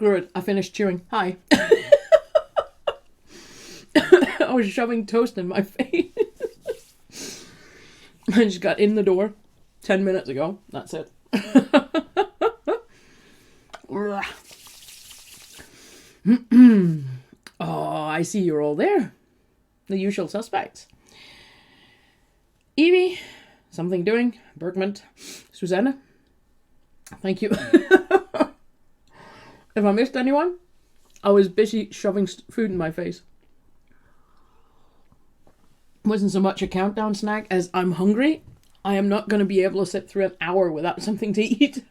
Screw it. I finished chewing. Hi. I was shoving toast in my face. I just got in the door 10 minutes ago. That's it. Oh, I see you're all there. The usual suspects. Evie, something doing. Bergman, Susanna. Thank you. If I missed anyone, I was busy shoving food in my face. It wasn't so much a countdown snack as I'm hungry. I am not going to be able to sit through an hour without something to eat.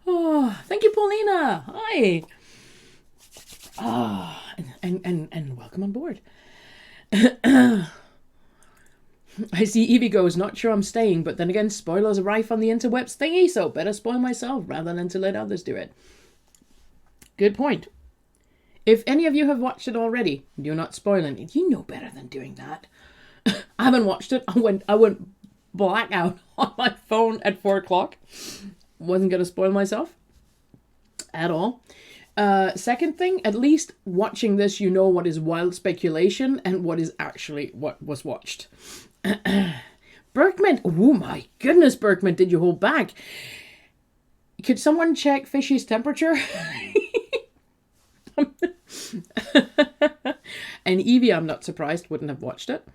Oh, thank you, Paulina. Hi. Ah, and welcome on board. I see Evie goes, not sure I'm staying, but then again, spoilers are rife on the interwebs thingy, so better spoil myself rather than to let others do it. Good point. If any of you have watched it already, do not spoil it. You know better than doing that. I haven't watched it. I went blackout on my phone at 4 o'clock. Wasn't going to spoil myself at all. Second thing, at least watching this, you know what is wild speculation and what is actually what was watched. Berkman, oh my goodness, Berkman, did you hold back? Could someone check Fishy's temperature? And Evie, I'm not surprised, wouldn't have watched it.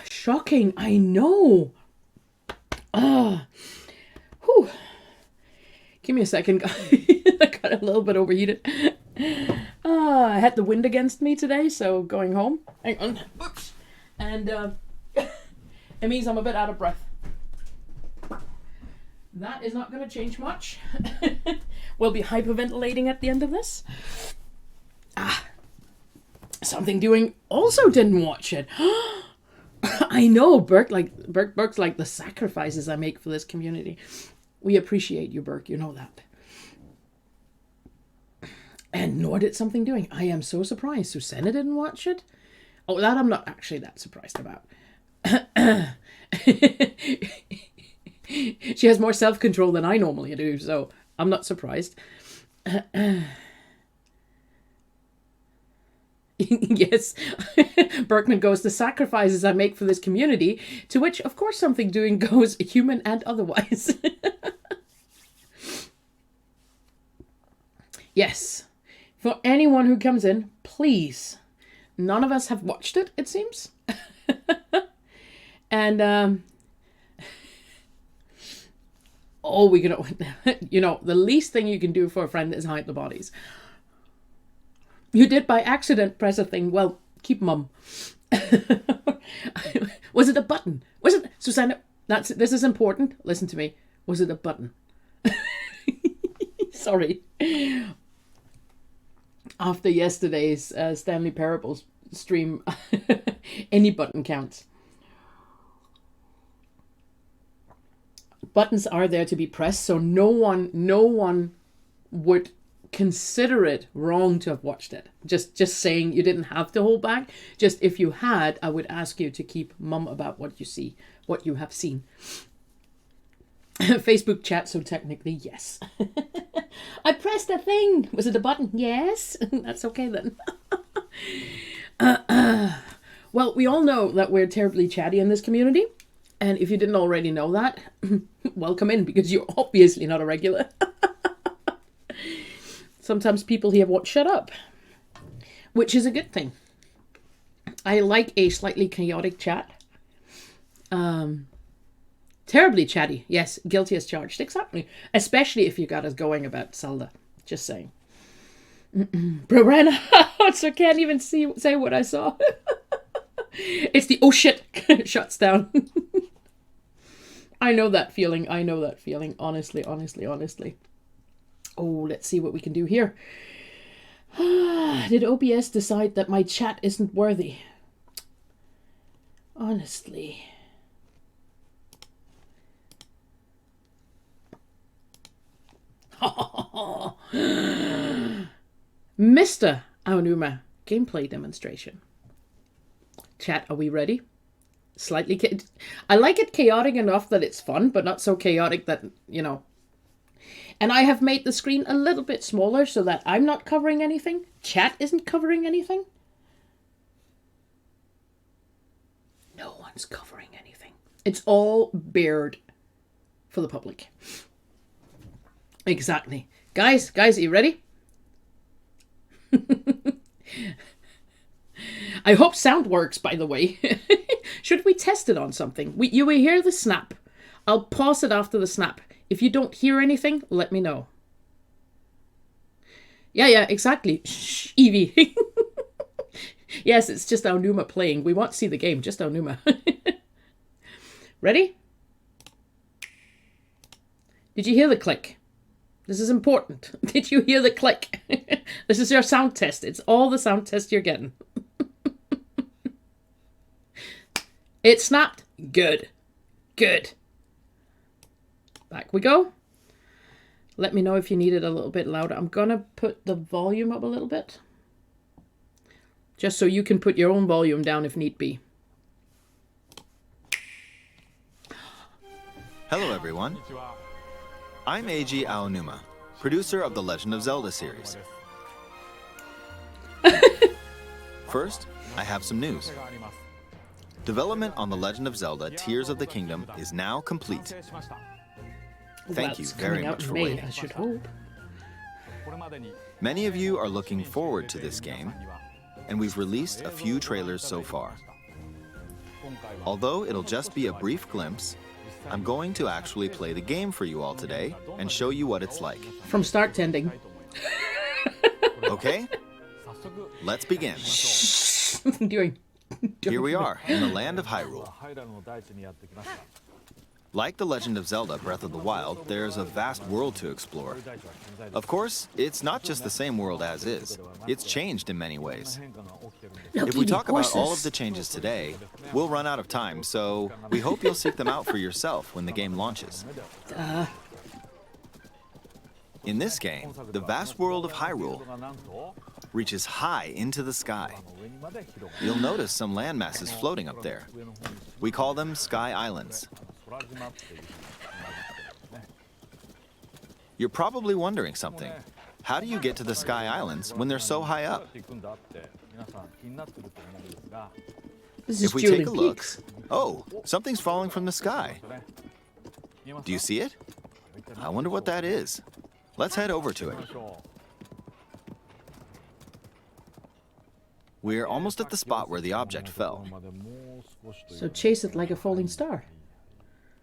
Shocking, I know. Whew. Give me a second, guys. I got a little bit overheated. I had the wind against me today, so going home. Hang on. Oops. And it means I'm a bit out of breath. That is not going to change much. We'll be hyperventilating at the end of this. Something doing also didn't watch it. I know, Burke's like the sacrifices I make for this community. We appreciate you, Burke. You know that. And nor did something doing. I am so surprised. Susanna didn't watch it. Oh, that I'm not actually that surprised about. She has more self-control than I normally do, so I'm not surprised. Yes, Berkman goes, the sacrifices I make for this community, to which, of course, something doing goes, human and otherwise. Yes, for anyone who comes in, please. None of us have watched it, it seems. And, we can, the least thing you can do for a friend is hide the bodies. You did by accident press a thing. Well, keep mum. Was it a button? Was it, Susanna? This is important. Listen to me. Was it a button? Sorry. After yesterday's Stanley Parables stream, any button counts. Buttons are there to be pressed, so no one would consider it wrong to have watched it. Just saying, you didn't have to hold back. Just if you had, I would ask you to keep mum about what you see, what you have seen. Facebook chat, so technically, yes. I pressed a thing. Was it a button? Yes. That's okay then. Well, we all know that we're terribly chatty in this community. And if you didn't already know that, welcome in, because you're obviously not a regular. Sometimes people here won't shut up, which is a good thing. I like a slightly chaotic chat. Terribly chatty. Yes, guilty as charged. Exactly. Especially if you got us going about Zelda. Just saying. Brorana, so can't even say what I saw. It's the oh shit shuts down. I know that feeling. Honestly. Oh, let's see what we can do here. Did OBS decide that my chat isn't worthy? Honestly. Mr. Aonuma, gameplay demonstration. Chat, are we ready? Slightly I like it chaotic enough that it's fun, but not so chaotic that, And I have made the screen a little bit smaller so that I'm not covering anything. Chat isn't covering anything. No one's covering anything. It's all bared for the public. Exactly. Guys, are you ready? I hope sound works, by the way. Should we test it on something? You will hear the snap. I'll pause it after the snap. If you don't hear anything, let me know. Yeah, exactly. Shh, Evie. Yes, it's just Aonuma playing. We won't see the game, just Aonuma. Ready? Did you hear the click? This is important. Did you hear the click? This is your sound test. It's all the sound test you're getting. It snapped. Good. Good. Back we go. Let me know if you need it a little bit louder. I'm going to put the volume up a little bit. Just so you can put your own volume down if need be. Hello everyone. I'm Eiji Aonuma, producer of the Legend of Zelda series. First, I have some news. Development on The Legend of Zelda Tears of the Kingdom is now complete. Thank you very much for waiting. I should hope. Many of you are looking forward to this game, and we've released a few trailers so far. Although it'll just be a brief glimpse, I'm going to actually play the game for you all today and show you what it's like. From start to ending. Okay? Let's begin. Here we are in the land of Hyrule. Like The Legend of Zelda Breath of the Wild, there's a vast world to explore. Of course, it's not just the same world as is. It's changed in many ways. If we talk about all of the changes today, we'll run out of time, so we hope you'll seek them out for yourself when the game launches. In this game, the vast world of Hyrule reaches high into the sky. You'll notice some landmasses floating up there. We call them Sky Islands. You're probably wondering something. How do you get to the Sky Islands when they're so high up? If we take a look, oh, something's falling from the sky. Do you see it? I wonder what that is. Let's head over to it. We're almost at the spot where the object fell. So chase it like a falling star.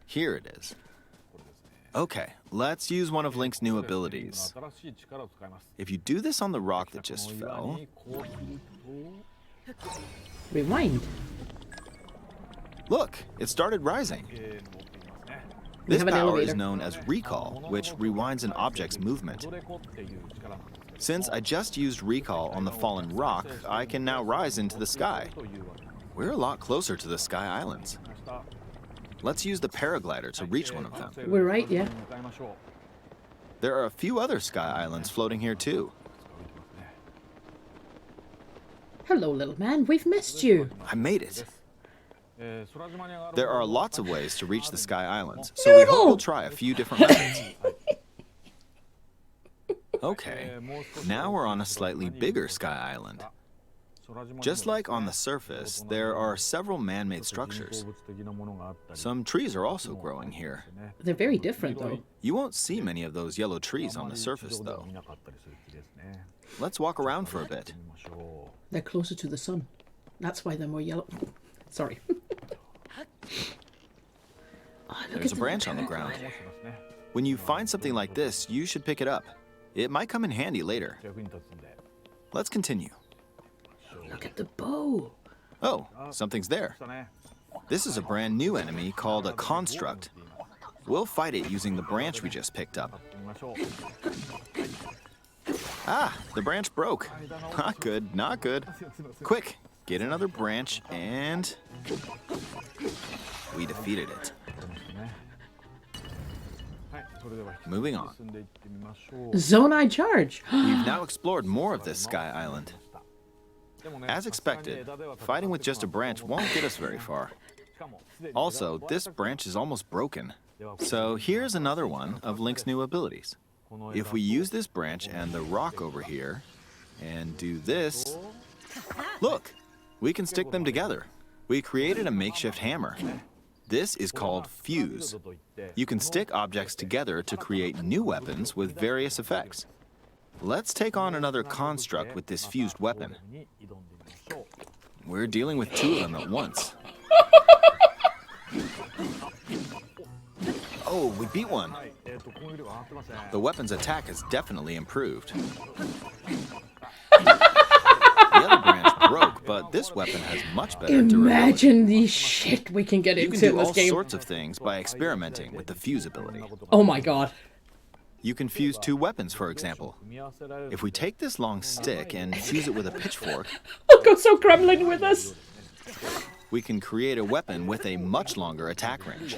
Here it is. Okay, let's use one of Link's new abilities. If you do this on the rock that just fell... Rewind. Look, it started rising. This power is known as recall, which rewinds an object's movement. Since I just used recall on the fallen rock, I can now rise into the sky. We're a lot closer to the Sky Islands. Let's use the paraglider to reach one of them. We're right, yeah. There are a few other Sky Islands floating here too. Hello, little man. We've missed you. I made it. There are lots of ways to reach the Sky Islands, so we hope we'll try a few different methods. Okay, now we're on a slightly bigger Sky Island. Just like on the surface, there are several man-made structures. Some trees are also growing here. They're very different, though. You won't see many of those yellow trees on the surface, though. Let's walk around for a bit. They're closer to the sun. That's why they're more yellow. Sorry. Oh, There's a branch on the ground. When you find something like this, you should pick it up. It might come in handy later. Let's continue. Look at the bow. Oh, something's there. This is a brand new enemy called a construct. We'll fight it using the branch we just picked up. Ah, the branch broke. Not good, not good. Quick, get another branch and... we defeated it. Moving on. Zonai charge. We've now explored more of this Sky Island. As expected, fighting with just a branch won't get us very far. Also, this branch is almost broken. So here's another one of Link's new abilities. If we use this branch and the rock over here, and do this, look, we can stick them together. We created a makeshift hammer. This is called fuse. You can stick objects together to create new weapons with various effects. Let's take on another construct with this fused weapon. We're dealing with two of them at once. Oh, we beat one. The weapon's attack has definitely improved. The other branch broke, but this weapon has much better durability. Imagine the shit we can get into in this game. You can do all sorts of things by experimenting with the fuse ability. Oh my god. You can fuse two weapons, for example. If we take this long stick and fuse it with a pitchfork, Oh, go so gremlin with us. We can create a weapon with a much longer attack range.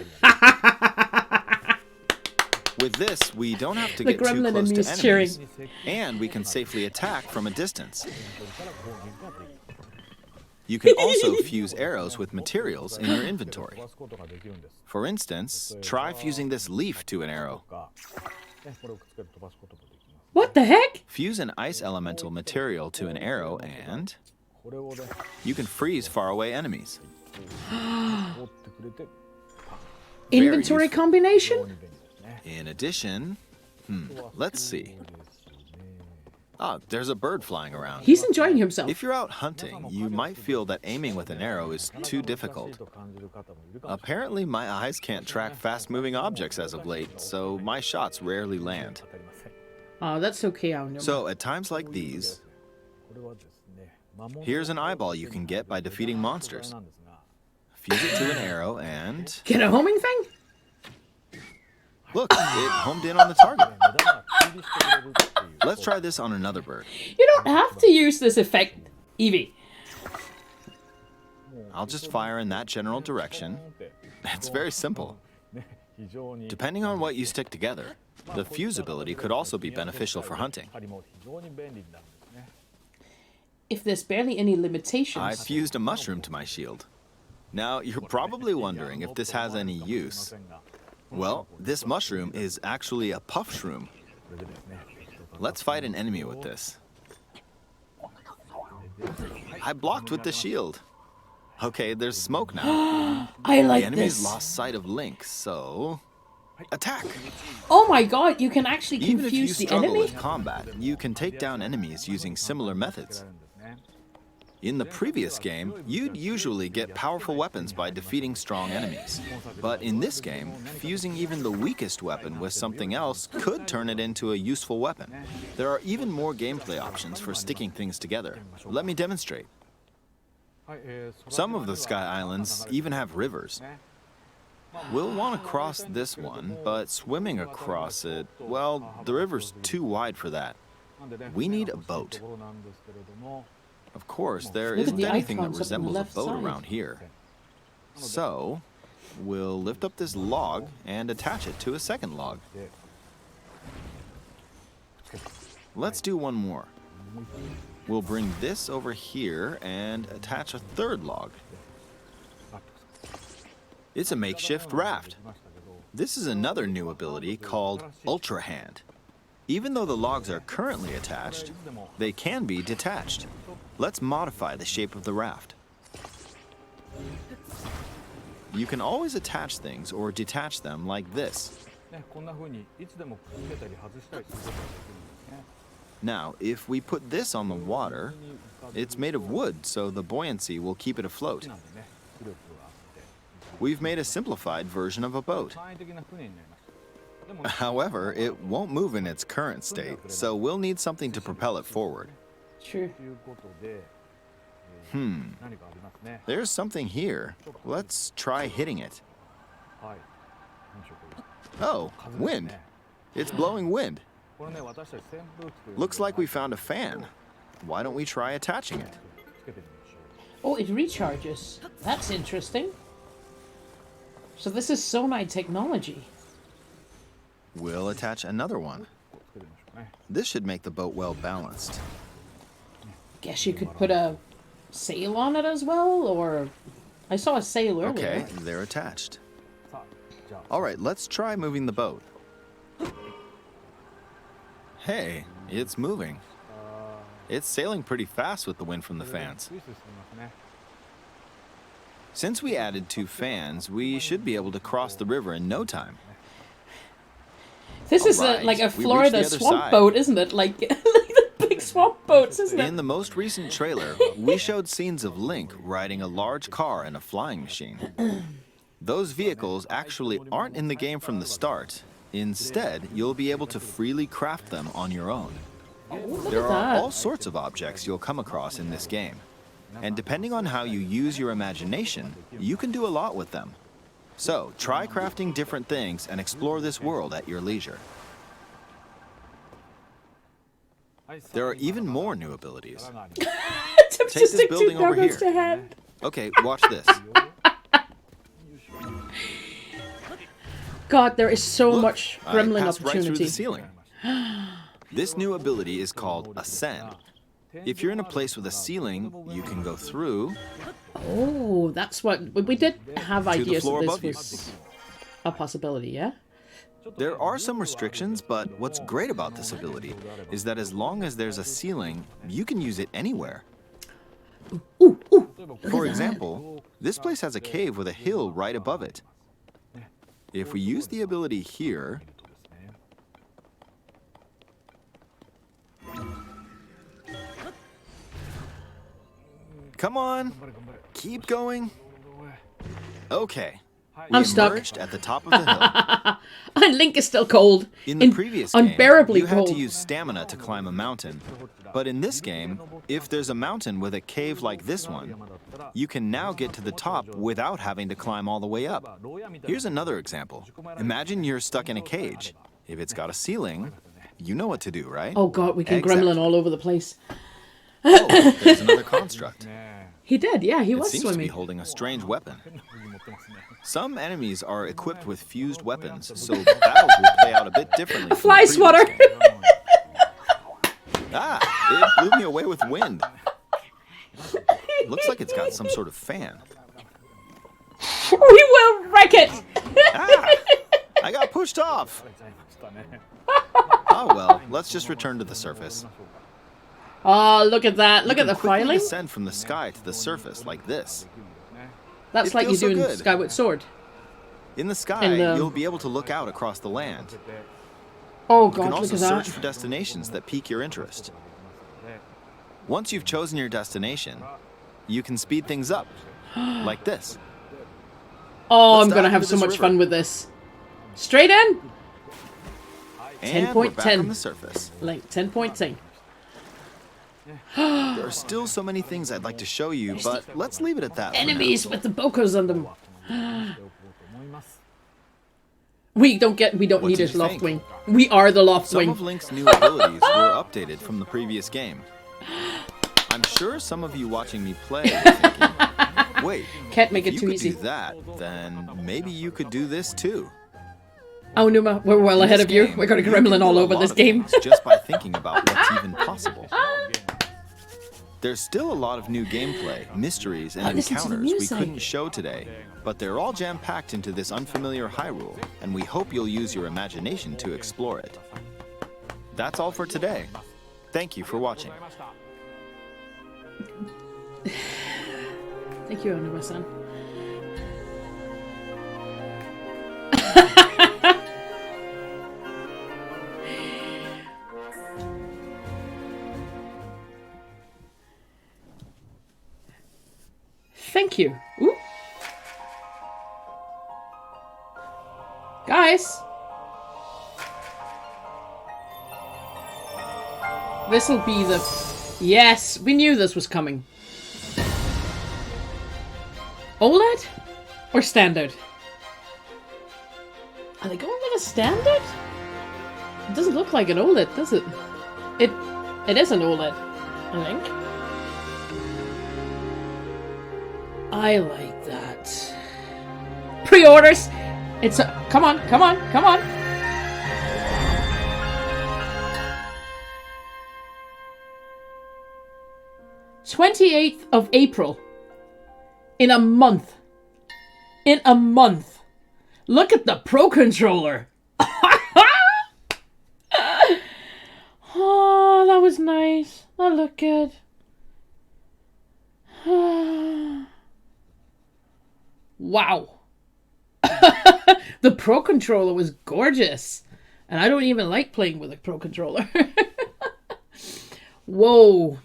With this, we don't have to get too close to enemies, and we can safely attack from a distance. You can also fuse arrows with materials in your inventory. For instance, try fusing this leaf to an arrow. What the heck? Fuse an ice elemental material to an arrow and you can freeze faraway enemies. Inventory combination? In addition, let's see. Ah, there's a bird flying around. He's enjoying himself. If you're out hunting, you might feel that aiming with an arrow is too difficult. Apparently, my eyes can't track fast-moving objects as of late, so my shots rarely land. Oh, that's okay, Aonuma. So, at times like these, here's an eyeball you can get by defeating monsters. Fuse it to an arrow and... Get a homing thing? Look, it homed in on the target. Let's try this on another bird. You don't have to use this effect, Evie. I'll just fire in that general direction. It's very simple. Depending on what you stick together, the fuse ability could also be beneficial for hunting. If there's barely any limitations... I fused a mushroom to my shield. Now, you're probably wondering if this has any use. Well, this mushroom is actually a puff shroom. Let's fight an enemy with this. I blocked with the shield. Okay, there's smoke now. I like the enemy's this. lost sight of Link, so... Attack! Oh my god, you can actually Even if you confuse the struggle enemy? with combat, you can take down enemies using similar methods. In the previous game, you'd usually get powerful weapons by defeating strong enemies. But in this game, fusing even the weakest weapon with something else could turn it into a useful weapon. There are even more gameplay options for sticking things together. Let me demonstrate. Some of the Sky Islands even have rivers. We'll want to cross this one, but swimming across it, well, the river's too wide for that. We need a boat. Of course, there isn't anything that resembles a boat around here. So, we'll lift up this log and attach it to a second log. Let's do one more. We'll bring this over here and attach a third log. It's a makeshift raft. This is another new ability called Ultra Hand. Even though the logs are currently attached, they can be detached. Let's modify the shape of the raft. You can always attach things or detach them like this. Now, if we put this on the water, it's made of wood, so the buoyancy will keep it afloat. We've made a simplified version of a boat. However, it won't move in its current state, so we'll need something to propel it forward. True. There's something here. Let's try hitting it. Oh, wind. It's blowing wind. Looks like we found a fan. Why don't we try attaching it? Oh, it recharges. That's interesting. So this is Sonai technology. We'll attach another one. This should make the boat well balanced. Guess you could put a sail on it as well, or... I saw a sail earlier. Okay, they're attached. All right, let's try moving the boat. Hey, it's moving. It's sailing pretty fast with the wind from the fans. Since we added 2 fans, we should be able to cross the river in no time. This is like a Florida swamp boat, isn't it? Like, like the big swamp boats, isn't it? In the most recent trailer, we showed scenes of Link riding a large car and a flying machine. Those vehicles actually aren't in the game from the start. Instead, you'll be able to freely craft them on your own. There are all sorts of objects you'll come across in this game. And depending on how you use your imagination, you can do a lot with them. So, try crafting different things and explore this world at your leisure. There are even more new abilities. Take this building over here. Okay, watch this. God, there is so much gremlin I passed right through opportunity. the ceiling. This new ability is called Ascend. If you're in a place with a ceiling, you can go through. Oh, that's what we did have ideas floor that above you. this was a possibility, yeah? There are some restrictions, but what's great about this ability is that as long as there's a ceiling, you can use it anywhere. For example, this place has a cave with a hill right above it. If we use the ability here, come on, keep going. Okay, I'm stuck. emerged at the top of the hill. And Link is still cold. In the previous game, unbearably you had cold. to use stamina to climb a mountain. But in this game, if there's a mountain with a cave like this one, you can now get to the top without having to climb all the way up. Here's another example. Imagine you're stuck in a cage. If it's got a ceiling, you know what to do, right? Oh god, we can Exit. gremlin all over the place. Oh, there's another construct. He did, yeah, he It was seems to be swimming. holding a strange weapon. Some enemies are equipped with fused weapons, so battles will play out a bit differently. A fly swatter! It blew me away with wind. Looks like it's got some sort of fan. We will wreck it! I got pushed off. Oh well, let's just return to the surface. Oh, look at that. Look at the Quickly filing. descend from the sky to the surface like this. That's It like you feels so do in good. Skyward Sword. In the sky, And, you'll be able to look out across the land. Oh You can god, look also at that. search for destinations that pique your interest. Once you've chosen your destination, you can speed things up, like this. Oh, Let's I'm gonna dive have into so this much river. fun with this. Straight in! And we're back 10.10. on the surface. Like 10.10. There are still so many things I'd like to show you, but let's leave it at that. for now. Enemies with the bokos on them. We don't What need did his you loft think? wing. We are the loft Some wing. of Link's new abilities were updated from the previous game. I'm sure some of you watching me play are thinking, wait, Can't make if it you too could easy. do that, then maybe you could do this too. Aonuma, we're well ahead of you. We're gonna gremlin all over this game. Just by thinking about what's even possible. There's still a lot of new gameplay, mysteries, and listen to the encounters we music. couldn't show today, but they're all jam-packed into this unfamiliar Hyrule, and we hope you'll use your imagination to explore it. That's all for today. Thank you for watching. Thank you, Aonuma-san. Thank you. Ooh. Guys. This'll be the... Yes, we knew this was coming. OLED? Or standard? Are they going with a standard? It doesn't look like an OLED, does it? It is an OLED, I think. I like that. Pre-orders! It's a... Come on, come on, come on! '28th of April. In a month. In a month. Look at the Pro Controller. That look good. Wow. The Pro Controller was gorgeous. And I don't even like playing with a Pro Controller. Whoa.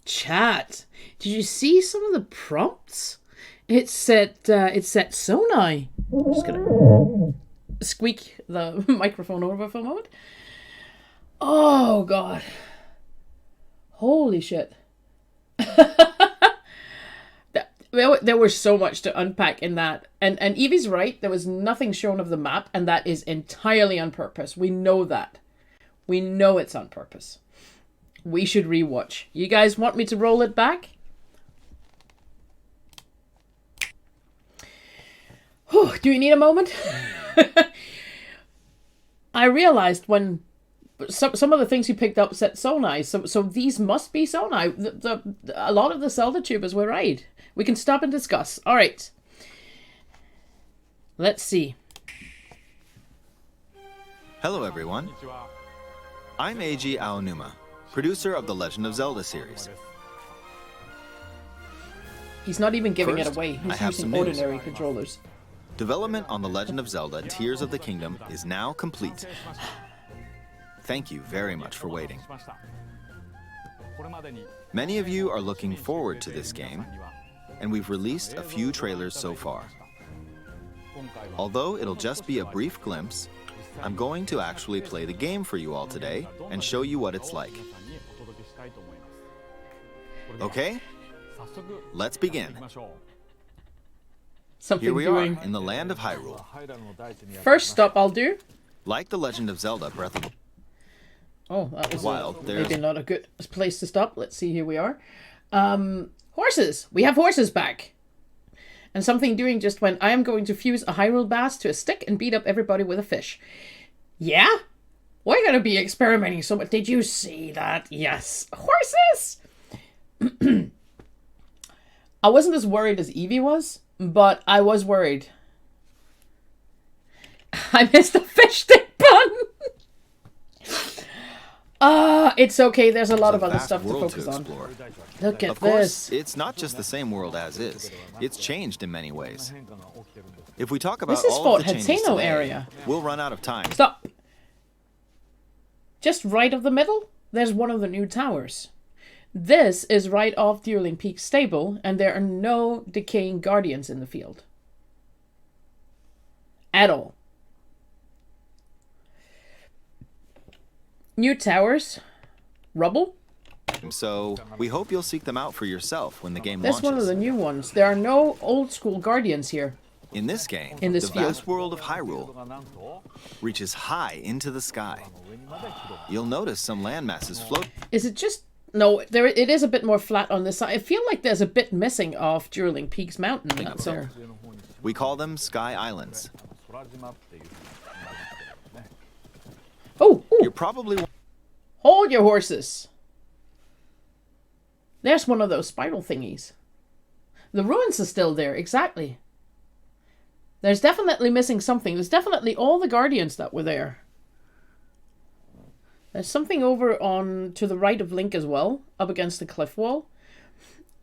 Chat. Did you see some of the prompts? It said Sonai. I'm just gonna squeak the microphone over for a moment. Oh god. Holy shit. There was so much to unpack in that. And Evie's right, there was nothing shown of the map, and that is entirely on purpose. We know that. We know it's on purpose. We should rewatch. You guys want me to roll it back? Whew, do you need a moment? I realized when some of the things you picked up said Sonai, so these must be Sonai. A lot of the Zelda tubers were right. We can stop and discuss. All right. Let's see. Hello, everyone. I'm Eiji Aonuma, producer of the Legend of Zelda series. He's not even giving First, it away. I He's have using some news. ordinary controllers. Development on The Legend of Zelda Tears of the Kingdom is now complete. Thank you very much for waiting. Many of you are looking forward to this game, and we've released a few trailers so far. Although it'll just be a brief glimpse, I'm going to actually play the game for you all today and show you what it's like. Okay? Let's begin. Something Here we doing. are in the land of Hyrule. First stop I'll do. Like The Legend of Zelda Breath of the Oh, that was Wild, maybe not a good place to stop. Let's see, here we are. Horses! We have horses back! And something doing just went, I am going to fuse a Hyrule bass to a stick and beat up everybody with a fish. Yeah? We're going to be experimenting so much. Did you see that? Yes. Horses! I wasn't as worried as Evie was, but I was worried. I missed the fish stick pun! It's okay. There's a lot of other stuff to focus on. Look at Of course, this. it's not just the same world as is. It's changed in many ways. If we talk about This is all Fort of the changes Hateno today, area. we'll run out of time. Stop. Just right of the middle, there's one of the new towers. This is right off Dueling Peak Stable, and there are no decaying guardians in the field. At all. New towers. Rubble. So we hope you'll seek them out for yourself when the game That's launches. one of the new ones. There are no old school guardians here. In this game, In this the field. vast world of Hyrule reaches high into the sky. You'll notice some landmasses float. Is it just... No, it is a bit more flat on this side. I feel like there's a bit missing off Dueling Peaks Mountain. That's there. We call them Sky Islands. Oh, You're ooh. probably Hold your horses. There's one of those spiral thingies. The ruins are still there, exactly. There's definitely missing something. There's definitely all the guardians that were there. There's something over on to the right of Link as well, up against the cliff wall.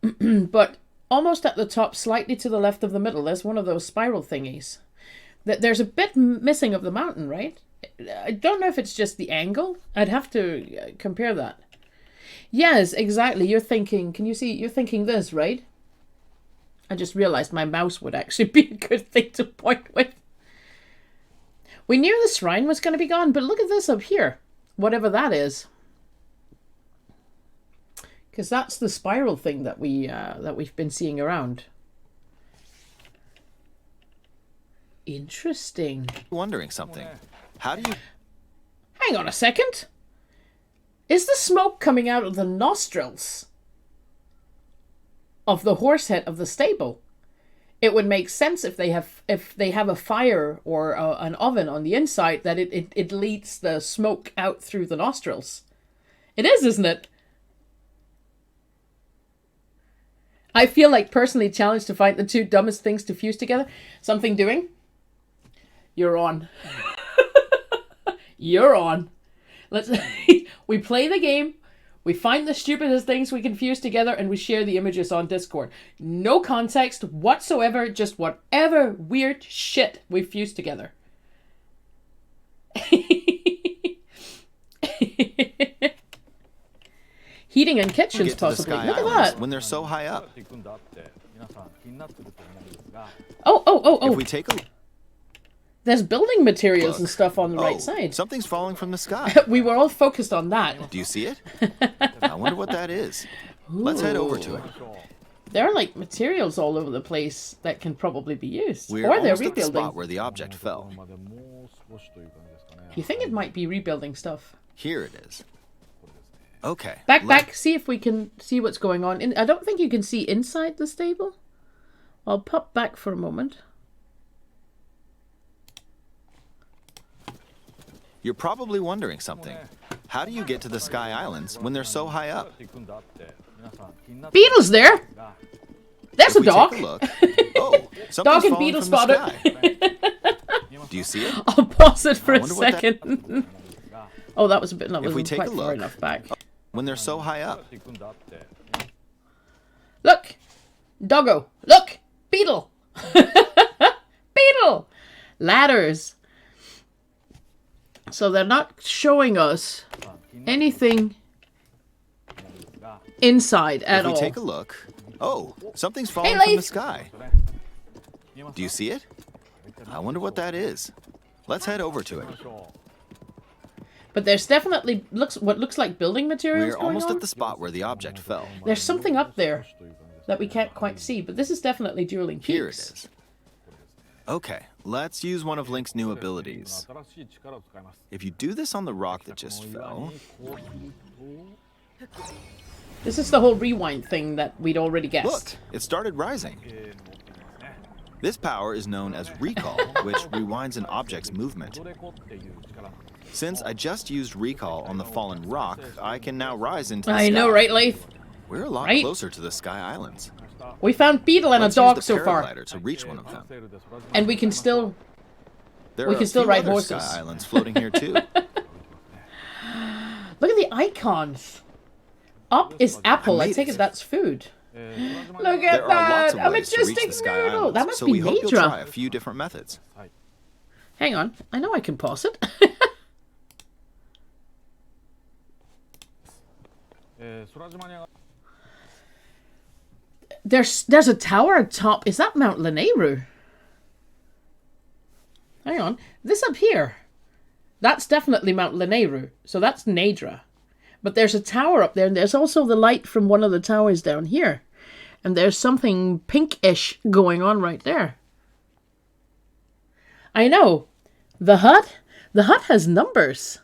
But almost at the top, slightly to the left of the middle, there's one of those spiral thingies. There's a bit missing of the mountain, right? I don't know if it's just the angle. I'd have to compare that. Yes, exactly. You're thinking, can you see? You're thinking this, right? I just realized my mouse would actually be a good thing to point with. We knew the shrine was going to be gone, but look at this up here. Whatever that is. Because that's the spiral thing that we've been seeing around. Interesting. wondering something. How do you... Hang on a second. Is the smoke coming out of the nostrils of the horse head of the stable? It would make sense if they have a fire or an oven on the inside that it leads the smoke out through the nostrils. It is, isn't it? I feel like personally challenged to find the two dumbest things to fuse together. Something doing? You're on. You're on. Let's we play the game, We find the stupidest things we can fuse together and we share the images on Discord. No context whatsoever, just whatever weird shit we fuse together. Heating and kitchens, possibly. Look at that. When they're so high up. Oh. If we take a There's building materials and stuff on the right side. Something's falling from the sky. We were all focused on that. Do you see it? I wonder what that is. Let's head over to it. There are like materials all over the place that can probably be used. We're or they're almost at the rebuilding. spot where the object fell. You think it might be rebuilding stuff? Here it is. Okay. Back. See if we can see what's going on. I don't think you can see inside the stable. I'll pop back for a moment. You're probably wondering something. How do you get to the Sky Islands when they're so high up? Beetle's there. There's a dog. Take a look. Oh, something's Dog and falling beetle from the spotted. sky. Do you see it? I'll pause it for a wonder what second. Oh, that was a bit. That If we wasn't take quite a far look, enough back. when they're so high up. Look, doggo. Look, beetle. Beetle. Ladders. So they're not showing us anything inside at all. If we take a look. Oh, something's falling Leaf. from the sky. Do you see it? I wonder what that is. Let's head over to it. But there's definitely what looks like building materials We're going almost on. at the spot where the object fell. There's something up there that we can't quite see, but this is definitely dueling peaks. Here it is. Okay, let's use one of Link's new abilities. If you do this on the rock that just fell... This is the whole rewind thing that we'd already guessed. Look, it started rising. This power is known as recall, which rewinds an object's movement. Since I just used recall on the fallen rock, I can now rise into the sky. I know, right, Leif? We're a lot Right? closer to the Sky Islands. We found Beetle and Let's a dog use the so far. paraglider to reach one of them. And we can still... There We are can a still few ride other horses. Sky Islands floating here too. Look at the icons. Up is apple. I made take it. it that's food. Look There at are lots that! of A ways to reach majestic the Sky noodle! Islands, That must so be we hope you'll try Naydra. a few different methods. Hang on. I know I can pause it. There's a tower at top. Is that Mount Lanayru? Hang on. This up here. That's definitely Mount Lanayru. So that's Naydra. But there's a tower up there, and there's also the light from one of the towers down here. And there's something pinkish going on right there. I know. The hut? The hut has numbers.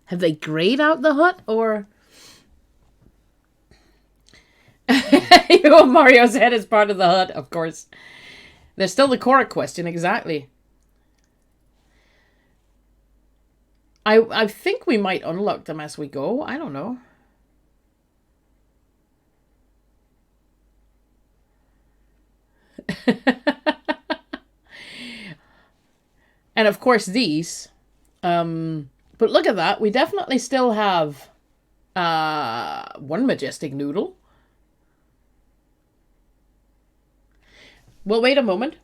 Have they grayed out the hut, or... Mario's head is part of the hut, of course. There's still the Korok question, exactly. I think we might unlock them as we go. I don't know. And of course these. But look at that. We definitely still have one majestic noodle. We'll wait a moment.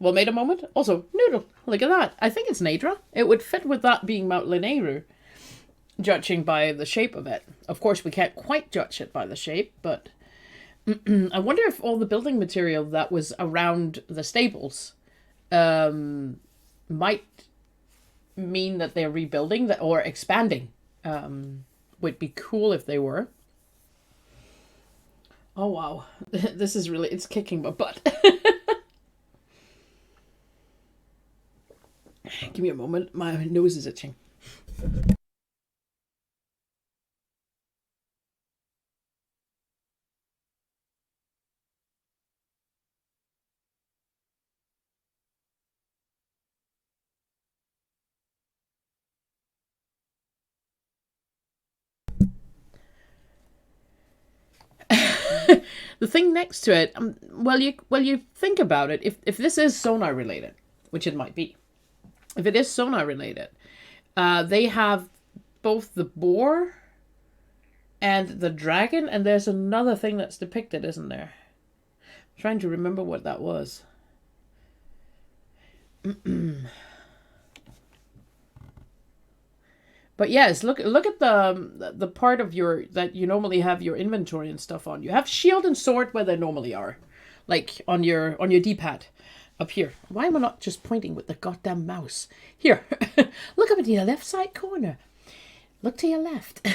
Also, noodle. Look at that. I think it's Naydra. It would fit with that being Mount Lanayru, judging by the shape of it. Of course, we can't quite judge it by the shape, but I wonder if all the building material that was around the stables might mean that they're rebuilding or expanding. Would be cool if they were. Oh, wow. This is really... It's kicking my butt. Give me a moment. My nose is itching. The thing next to it, well, you think about it. If this is sonar related, which it might be, if it is Sona related, they have both the boar and the dragon, and there's another thing that's depicted, isn't there? I'm trying to remember what that was. But yes, look at the part of your that you normally have your inventory and stuff on. You have shield and sword where they normally are, like on your D-pad, up here. Why am I not just pointing with the goddamn mouse? Here, look up in the left side corner. Look to your left.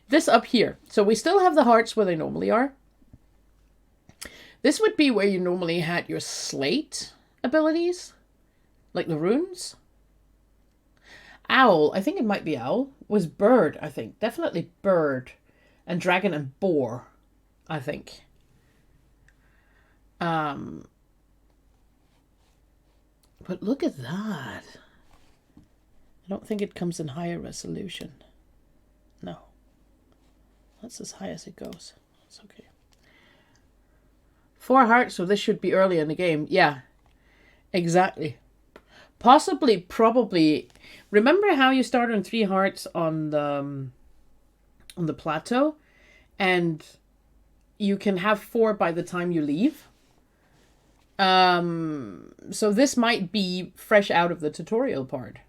This up here. So we still have the hearts where they normally are. This would be where you normally had your slate abilities, like the runes. Owl, I think it might be owl, was bird, I think. Definitely bird. And dragon and boar, I think. But look at that. I don't think it comes in higher resolution. No. That's as high as it goes. That's okay. 4 hearts, so this should be early in the game. Yeah, exactly. Possibly, probably. Remember how you start on 3 hearts on the plateau, and you can have 4 by the time you leave. So this might be fresh out of the tutorial part.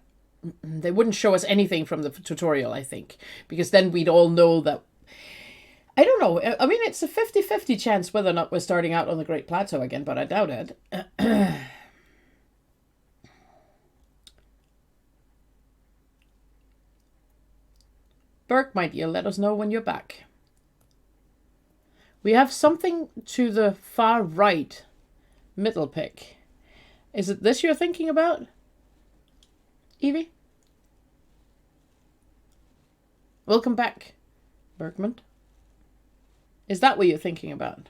They wouldn't show us anything from the tutorial, I think, because then we'd all know that. I don't know. I mean, it's a 50-50 chance whether or not we're starting out on the Great Plateau again, but I doubt it. Burke, my dear, let us know when you're back. We have something to the far right middle pick. Is it this you're thinking about, Evie? Welcome back, Berkman. Is that what you're thinking about?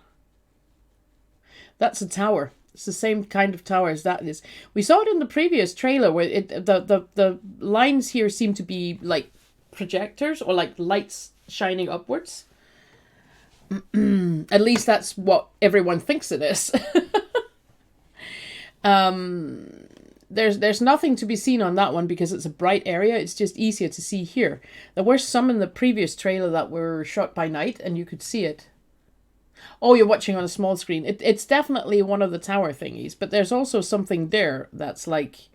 That's a tower. It's the same kind of tower as that is. We saw it in the previous trailer where the lines here seem to be like projectors or like lights shining upwards. At least that's what everyone thinks it is. There's nothing to be seen on that one because it's a bright area. It's just easier to see here. There were some in the previous trailer that were shot by night and you could see it. Oh, you're watching on a small screen. It's definitely one of the tower thingies, but there's also something there that's like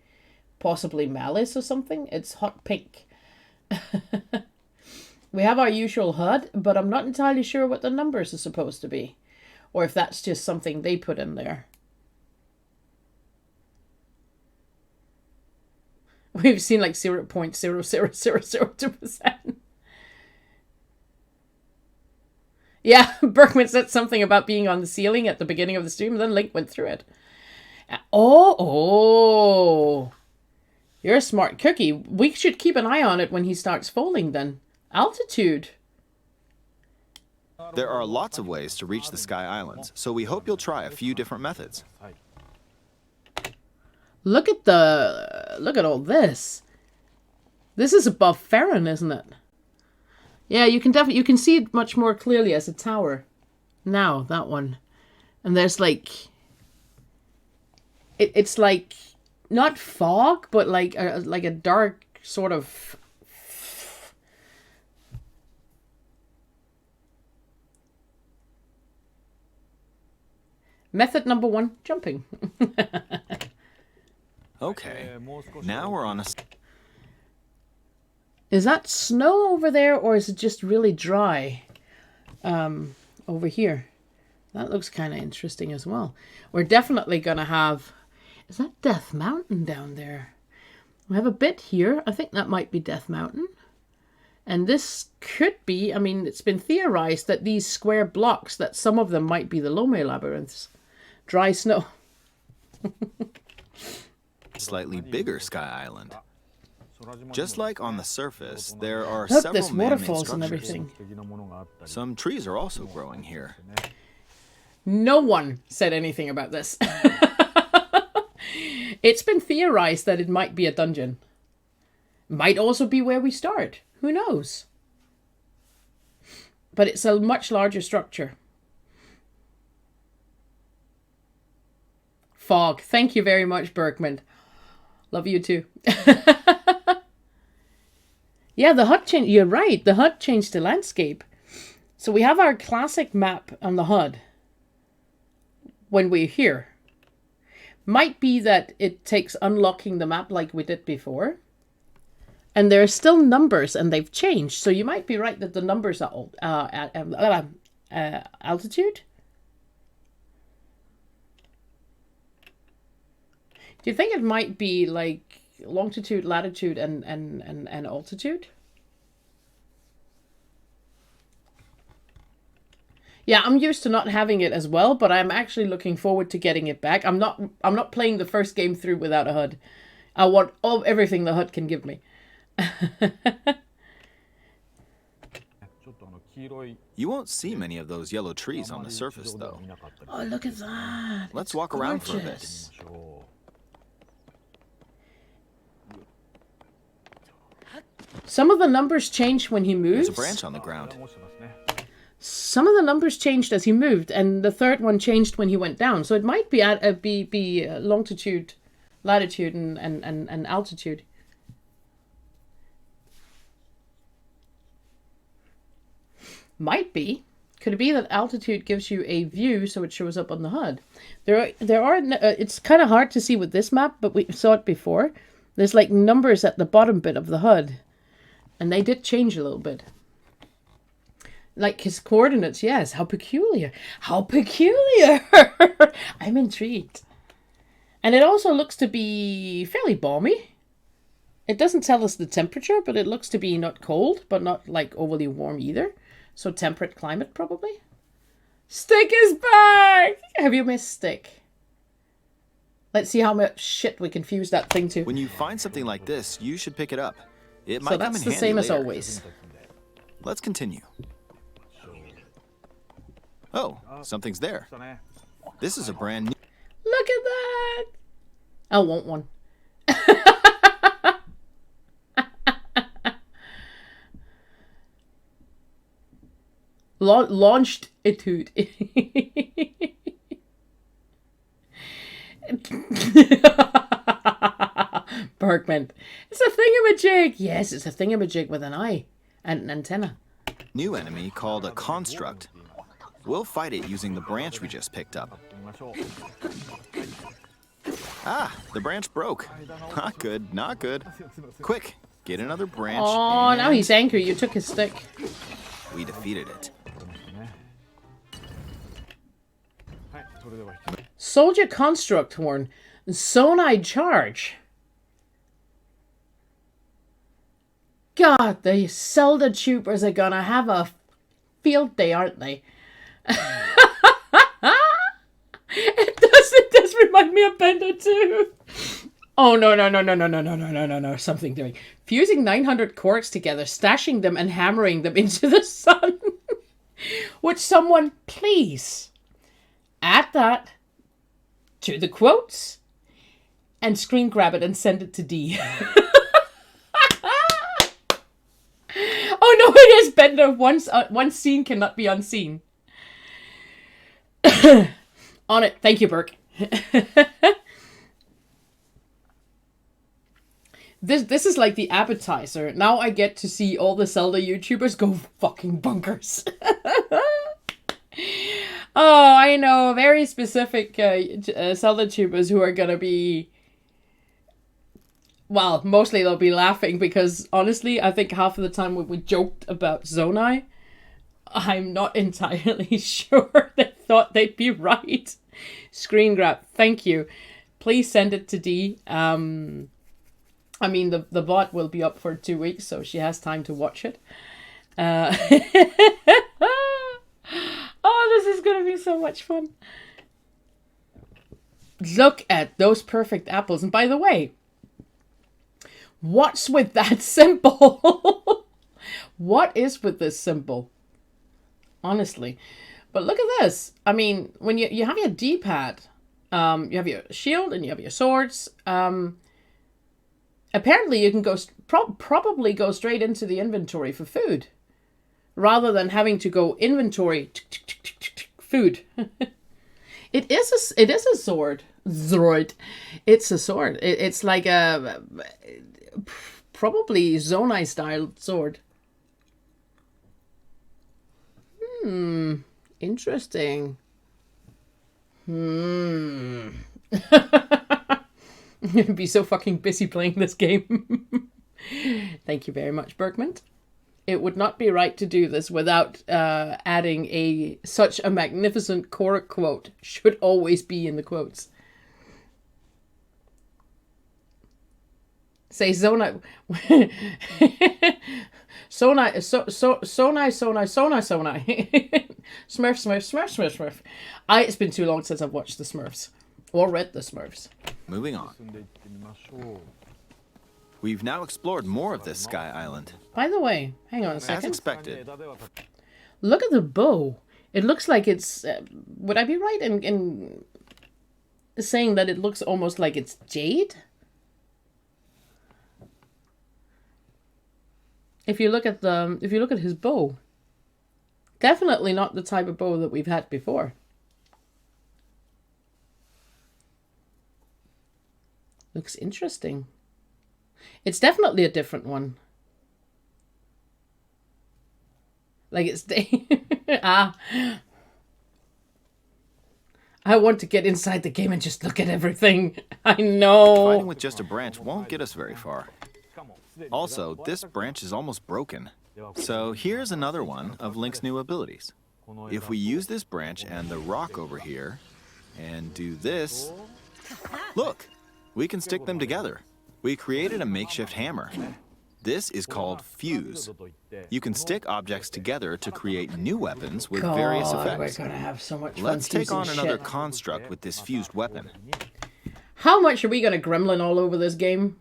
possibly malice or something. It's hot pink. We have our usual HUD, but I'm not entirely sure what the numbers are supposed to be, or if that's just something they put in there. We've seen like 0.00002%. Yeah, Berkman said something about being on the ceiling at the beginning of the stream, and then Link went through it. Oh, you're a smart cookie. We should keep an eye on it when he starts falling then. Altitude. There are lots of ways to reach the Sky Islands, so we hope you'll try a few different methods. Look at all this. This is above Farron, isn't it? Yeah, you can see it much more clearly as a tower. Now, that one. And there's like it's like not fog, but like a dark sort of method number 1, jumping. Okay, now we're on a... Is that snow over there, or is it just really dry over here? That looks kind of interesting as well. We're definitely going to have... Is that Death Mountain down there? We have a bit here. I think that might be Death Mountain. And this could be... I mean, it's been theorized that these square blocks, that some of them might be the Lome Labyrinths. Dry snow. Slightly bigger Sky Island. Just like on the surface, there are Look, several there's man-made waterfalls and structures. everything. Some trees are also growing here. No one said anything about this. It's been theorized that it might be a dungeon. Might also be where we start. Who knows? But it's a much larger structure. Fog. Thank you very much, Berkman. Love you too. Yeah, the HUD changed. You're right. The HUD changed the landscape. So we have our classic map on the HUD when we're here. Might be that it takes unlocking the map like we did before. And there are still numbers and they've changed. So you might be right that the numbers are altitude. Do you think it might be like longitude, latitude, and altitude? Yeah, I'm used to not having it as well, but I'm actually looking forward to getting it back. I'm not playing the first game through without a HUD. I want everything the HUD can give me. You won't see many of those yellow trees on the surface, though. Oh, look at that. Let's walk around for a bit. Some of the numbers changed when he moves. There's a branch on the ground. Some of the numbers changed as he moved, and the third one changed when he went down. So it might be at be longitude, latitude, and altitude. Might be. Could it be that altitude gives you a view, so it shows up on the HUD? There are. It's kind of hard to see with this map, but we saw it before. There's like numbers at the bottom bit of the HUD, and they did change a little bit. Like his coordinates, yes. How peculiar. How peculiar. I'm intrigued. And it also looks to be fairly balmy. It doesn't tell us the temperature, but it looks to be not cold, but not like overly warm either. So temperate climate, probably. Stick is back! Have you missed Stick? Let's see how much shit we can fuse that thing to. When you find something like this, you should pick it up. It might so come in that's handy the same later. as always. Let's continue. Oh, something's there. This is a brand new... Look at that! I want one. Launched etude. Bergman. It's a thingamajig. Yes, it's a thingamajig with an eye and an antenna. New enemy called a construct. We'll fight it using the branch we just picked up. Ah, the branch broke. Not good, not good. Quick, get another branch. Oh, now he's angry. You took his stick. We defeated it. Soldier construct horn. Zonai charge. God, the Zelda troopers are gonna have a field day, aren't they? It does remind me of Bender too. Oh no. Something doing. Fusing 900 corks together, stashing them and hammering them into the sun. Would someone please add that to the quotes and screen grab it and send it to D? Oh no, it is Bender. One scene cannot be unseen. On it. Thank you, Burke. This is like the appetizer. Now I get to see all the Zelda YouTubers go fucking bunkers. Oh, I know. Very specific Zelda tubers who are gonna be... Well, mostly they'll be laughing because, honestly, I think half of the time when we joked about Zonai, I'm not entirely sure they thought they'd be right. Screen grab. Thank you. Please send it to D. I mean, the bot will be up for 2 weeks, so she has time to watch it. Oh, this is going to be so much fun. Look at those perfect apples. And by the way, what's with that symbol? What is with this symbol? Honestly. But look at this. I mean, when you have your D-pad, you have your shield and you have your swords. Apparently you can go probably go straight into the inventory for food, rather than having to go inventory food. It is a sword. Droid. It's a sword. It's like a probably Zonai style sword. Interesting. I'd be so fucking busy playing this game. Thank you very much, Berkman. It would not be right to do this without adding such a magnificent Korok quote. Should always be in the quotes. Say Zonai. Sonai. Smurf. It's been too long since I've watched the Smurfs. Or read the Smurfs. Moving on. We've now explored more of this sky island. By the way, hang on a second. As expected. Look at the bow. It looks like it's... would I be right in saying that it looks almost like it's jade? If you look at his bow, definitely not the type of bow that we've had before. Looks interesting. It's definitely a different one. Like it's I want to get inside the game and just look at everything. I know. Fighting with just a branch won't get us very far. Also, this branch is almost broken. So here's another one of Link's new abilities. If we use this branch and the rock over here, and do this, look, we can stick them together. We created a makeshift hammer. This is called fuse. You can stick objects together to create new weapons with various effects. We're gonna have so much fun. Let's take on another construct with this fused weapon. How much are we gonna gremlin all over this game?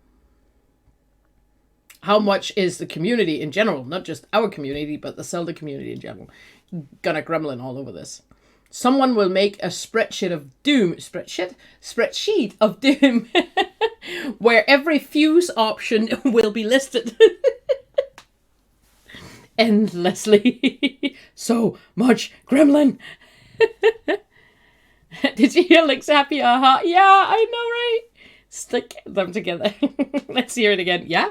How much is the community in general, not just our community, but the Zelda community in general, gonna gremlin all over this? Someone will make a spreadsheet of doom, spreadsheet of doom, where every fuse option will be listed endlessly. So much gremlin. Did you hear Link's happy? Yeah, I know, right? Stick them together. Let's hear it again. Yeah.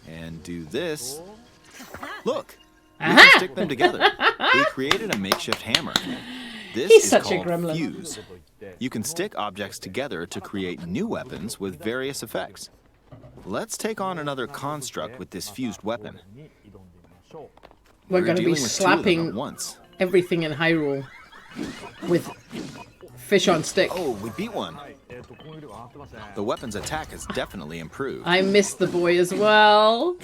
And do this. Look, we can stick them together. We created a makeshift hammer. This is such called a gremlin. fuse. You can stick objects together to create new weapons with various effects. Let's take on another construct with this fused weapon. We're going to be dealing with two of them slapping at once. everything in Hyrule with fish on stick. Oh, we beat one. The weapon's attack has definitely improved. I missed the boy as well.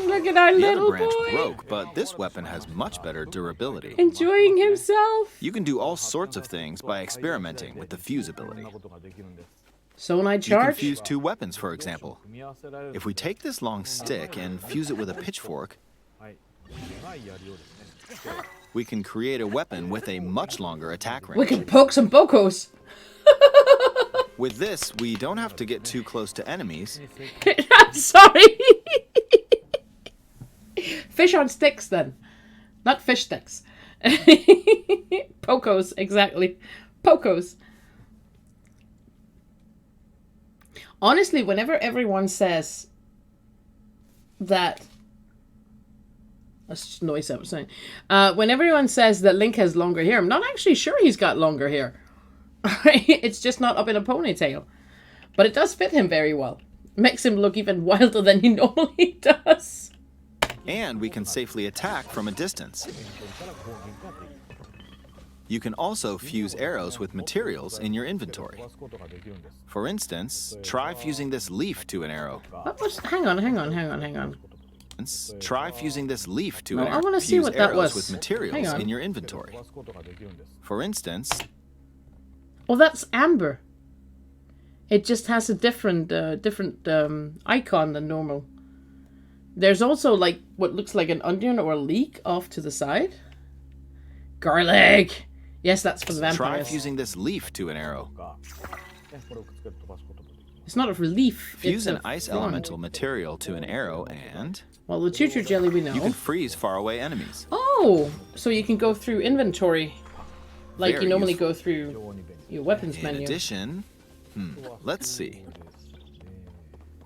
Look at our The little other branch boy. broke, but this weapon has much better durability. Enjoying himself. You can do all sorts of things by experimenting with the fuse ability. Sonai You can charge. fuse two weapons, for example. If we take this long stick and fuse it with a pitchfork, we can create a weapon with a much longer attack range. We can poke some bokos. With this, we don't have to get too close to enemies. I'm sorry. Fish on sticks, then. Not fish sticks. Pokos, exactly. Pokos. Honestly, whenever everyone says that... That's just noise I was saying. When everyone says that Link has longer hair, I'm not actually sure he's got longer hair. It's just not up in a ponytail. But it does fit him very well. Makes him look even wilder than he normally does. And we can safely attack from a distance. You can also fuse arrows with materials in your inventory. For instance, try fusing this leaf to an arrow. What was... Hang on. Try fusing this leaf to an I arrow. want to see Fuse what that arrows was. with Hang materials on. in your inventory. For instance, Oh, that's amber. It just has a different icon than normal. There's also like what looks like an onion or a leek off to the side. Garlic. Yes, that's for the vampires. try fusing this leaf to an arrow. It's not a relief. Fuse it's an ice elemental material to an arrow and... Well, the choo-choo jelly we know. You can freeze faraway enemies. Oh! So you can go through inventory like Very you normally useful. go through your weapons menu. In addition... let's see.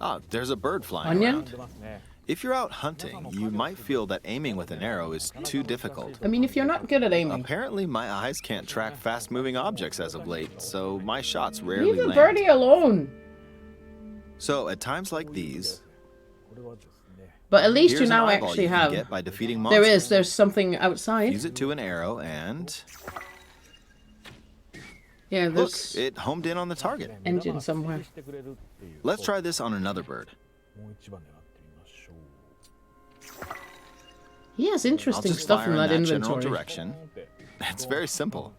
Ah, there's a bird flying Onion? around. If you're out hunting, you might feel that aiming with an arrow is too difficult. I mean, if you're not good at aiming. Apparently, my eyes can't track fast-moving objects as of late, so my shots rarely Leave the land. birdie alone. So, at times like these, But at least here's you an now eyeball actually you can have... get by defeating monsters. There's something outside. Use it to an arrow and... Yeah, Look, there's it homed in on the target. engine somewhere. Let's try this on another bird. He has I'll interesting just stuff fire in that general inventory. direction. It's very simple.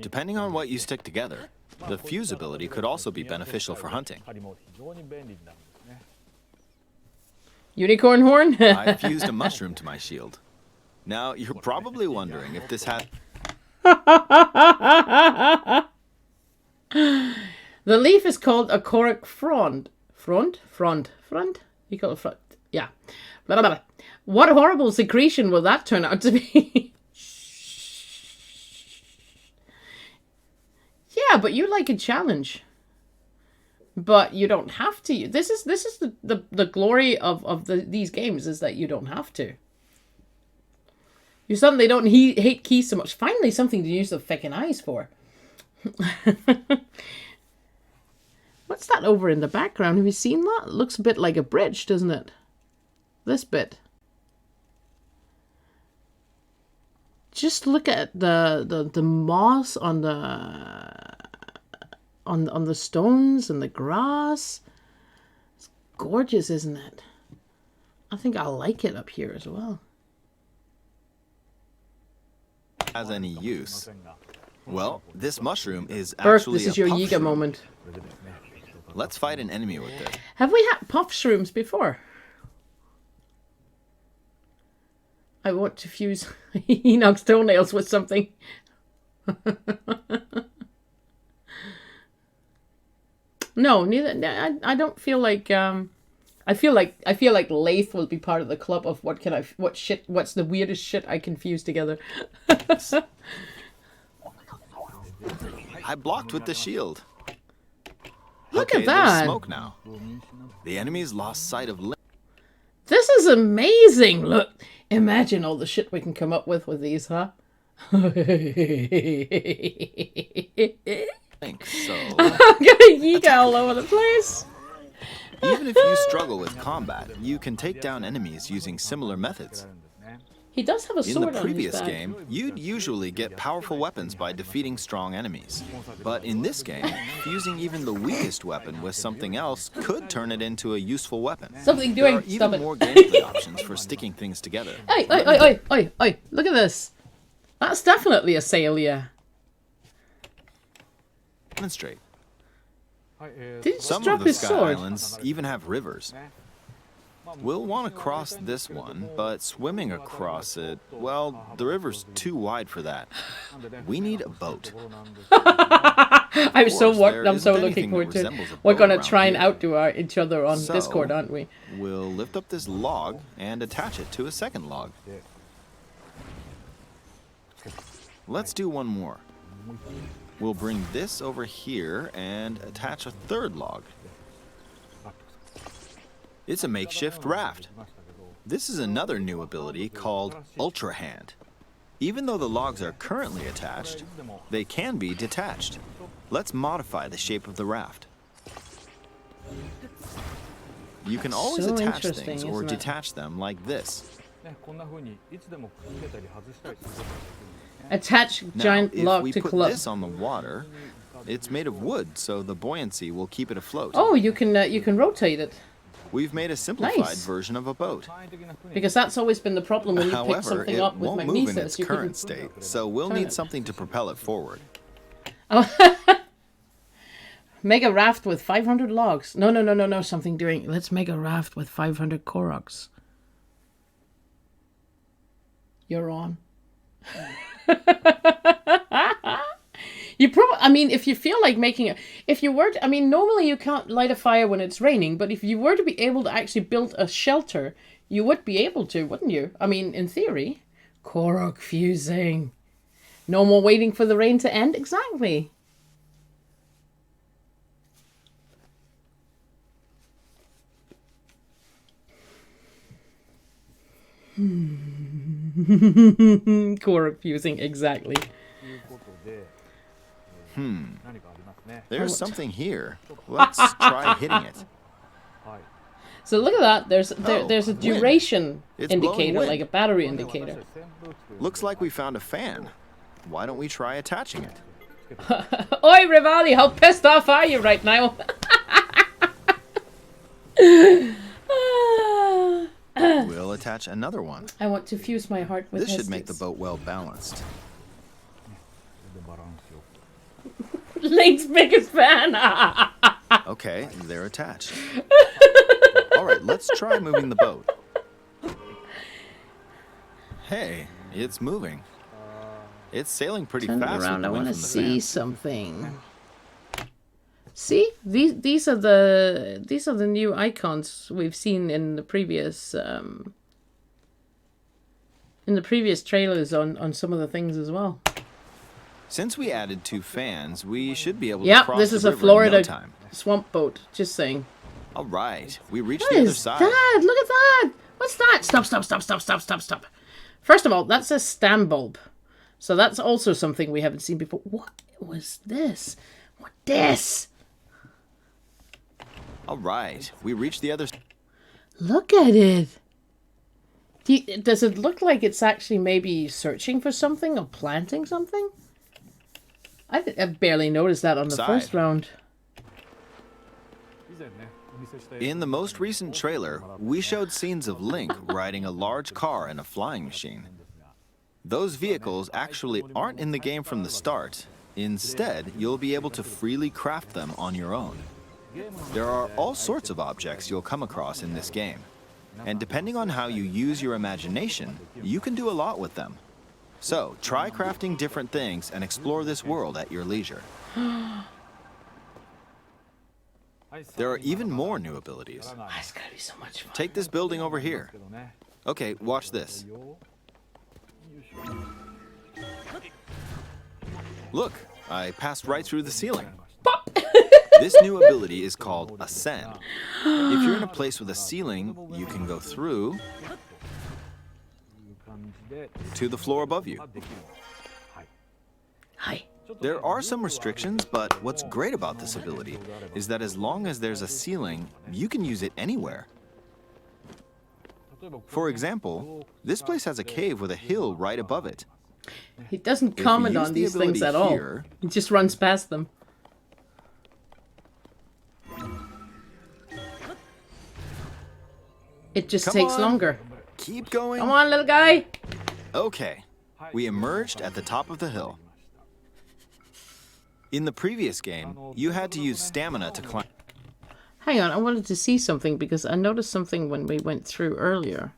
Depending on what you stick together, the fuse ability could also be beneficial for hunting. Unicorn horn? I fused a mushroom to my shield. Now, you're probably wondering if this had... The leaf is called a Korok frond. Frond? You call it frond. Yeah. Blah, blah, blah. What horrible secretion will that turn out to be? Yeah, but you like a challenge. But you don't have to. This is the glory of these games, is that you don't have to. You suddenly don't hate keys so much. Finally, something to use the fucking eyes for. What's that over in the background? Have you seen that? It looks a bit like a bridge, doesn't it? This bit. Just look at the moss on the stones and the grass. It's gorgeous, isn't it? I think I like it up here as well. has any use. Well, this mushroom is Burke, actually this is a your puff Yiga shroom. moment. Let's fight an enemy with it. Have we had puff shrooms before? I want to fuse Enoch's toenails with something. No, neither. I don't feel like. I feel like Lathe will be part of the club of what's the weirdest shit I can fuse together. I blocked with the shield. Look okay, at that. There's smoke now. The enemy's lost sight of. This is amazing. Look, imagine all the shit we can come up with these, huh? Think so. I'm gonna yeek all over the place. Even if you struggle with combat, you can take down enemies using similar methods. He does have a sword In on the his previous back. game, you'd usually get powerful weapons by defeating strong enemies. But in this game, fusing even the weakest weapon with something else could turn it into a useful weapon. Something There doing. are Stop even it. more gameplay options for sticking things together. Oi! Look at this. That's definitely a Salia. Demonstrate. Did he just Some drop of the his Sky sword? Islands even have rivers. We'll want to cross this one, but swimming across it, well, the river's too wide for that. We need a boat. I'm so course, worked. there I'm so isn't looking anything forward that to it. resembles a We're boat gonna around try and here. outdo each other on So, Discord, aren't we? We'll lift up this log and attach it to a second log. Let's do one more. We'll bring this over here and attach a third log. It's a makeshift raft. This is another new ability called Ultra Hand. Even though the logs are currently attached, they can be detached. Let's modify the shape of the raft. You can always So attach interesting, things or isn't it? detach them like this. Attach Now, giant if log we to put club. this on the water, it's made of wood, so the buoyancy will keep it afloat. Oh, you can rotate it, We've made a simplified Nice. version of a boat. because that's always been the problem when you pick However, something it up with won't move in magnesis. its You current couldn't. state, so we'll turn need it. something to propel it forward. Make a raft with 500 logs. No. Something doing. Let's make a raft with 500 Koroks. You're on. You probably, I mean, if you feel like making if you were to, I mean, normally you can't light a fire when it's raining, but if you were to be able to actually build a shelter, you would be able to, wouldn't you? I mean, in theory. Korok fusing. No more waiting for the rain to end? Exactly. Korok fusing, exactly. There's something here. Let's try hitting it. So look at that. There's a duration indicator, wind. like a battery indicator. Looks like we found a fan. Why don't we try attaching it? Oi, Rivali, how pissed off are you right now? We'll attach another one. I want to fuse my heart with This should make the Hestus. boat well balanced. Link's biggest fan. Okay, they're attached. All right, let's try moving the boat. Hey, it's moving. It's sailing pretty Turn it fast. around. I want to from the see fan. something. See, these are the new icons we've seen in the previous trailers on some of the things as well. Since we added 2 fans, we should be able to Yep, cross this the is a river in Florida no time. swamp boat. Just saying. All right, we reached What the other is side. that? Look at that! What's that? Stop. First of all, that's a stam bulb. So that's also something we haven't seen before. What was this? What this? All right, we reached the other side. Look at it. Does it look like it's actually maybe searching for something or planting something? I barely noticed that on the first round. In the most recent trailer, we showed scenes of Link riding a large car and a flying machine. Those vehicles actually aren't in the game from the start. Instead, you'll be able to freely craft them on your own. There are all sorts of objects you'll come across in this game. And depending on how you use your imagination, you can do a lot with them. So, try crafting different things and explore this world at your leisure. There are even more new abilities. It's gotta be so much fun. Take this building over here. Okay, watch this. Look, I passed right through the ceiling. Pop! This new ability is called Ascend. If you're in a place with a ceiling, you can go through to the floor above you. Hi. There are some restrictions, but what's great about this ability is that as long as there's a ceiling, you can use it anywhere. For example, this place has a cave with a hill right above it. He doesn't If you comment use on the these things ability at all. here- He just runs past them. It just Come takes on. longer. Keep going. Come on, little guy. Okay, we emerged at the top of the hill. In the previous game, you had to use stamina to climb. Hang on, I wanted to see something because I noticed something when we went through earlier.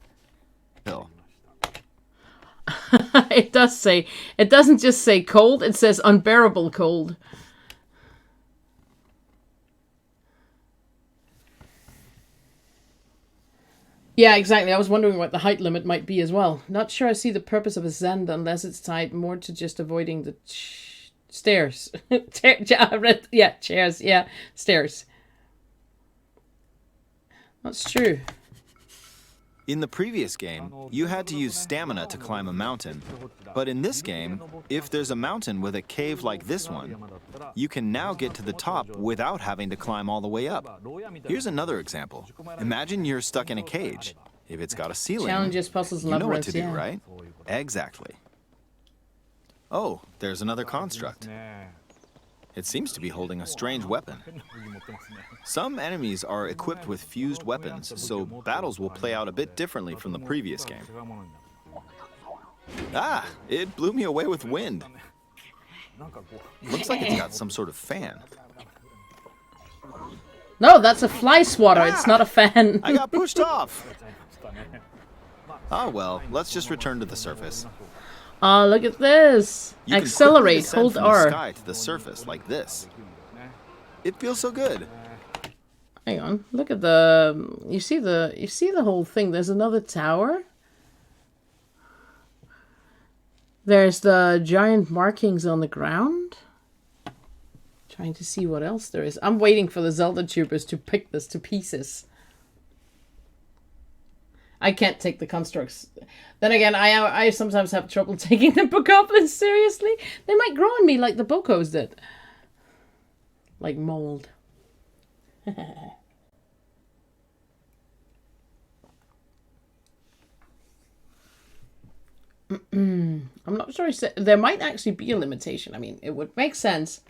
the hill. It does say, it doesn't just say cold, it says unbearable cold. Yeah, exactly. I was wondering what the height limit might be as well. Not sure I see the purpose of Ascend unless it's tied more to just avoiding the stairs. Yeah, chairs. Yeah, stairs. That's true. In the previous game, you had to use stamina to climb a mountain. But in this game, if there's a mountain with a cave like this one, you can now get to the top without having to climb all the way up. Here's another example. Imagine you're stuck in a cage. If it's got a ceiling, Challenges, puzzles, you know what to labyrinths, do, yeah. right? Exactly. Oh, there's another construct. It seems to be holding a strange weapon. Some enemies are equipped with fused weapons, so battles will play out a bit differently from the previous game. Ah, it blew me away with wind. Looks like it's got some sort of fan. No, that's a fly swatter. It's not a fan. I got pushed off. Ah, well, let's just return to the surface. Oh, look at this. You Accelerate, can hold from R. the sky to the surface like this. It feels so good. Hang on. Look at the you see the whole thing. There's another tower. There's the giant markings on the ground. Trying to see what else there is. I'm waiting for the Zelda tubers to pick this to pieces. I can't take the constructs. Then again, I sometimes have trouble taking the bokoblins seriously. They might grow on me like the bokos did. Like mold. I'm not sure. There might actually be a limitation. I mean, it would make sense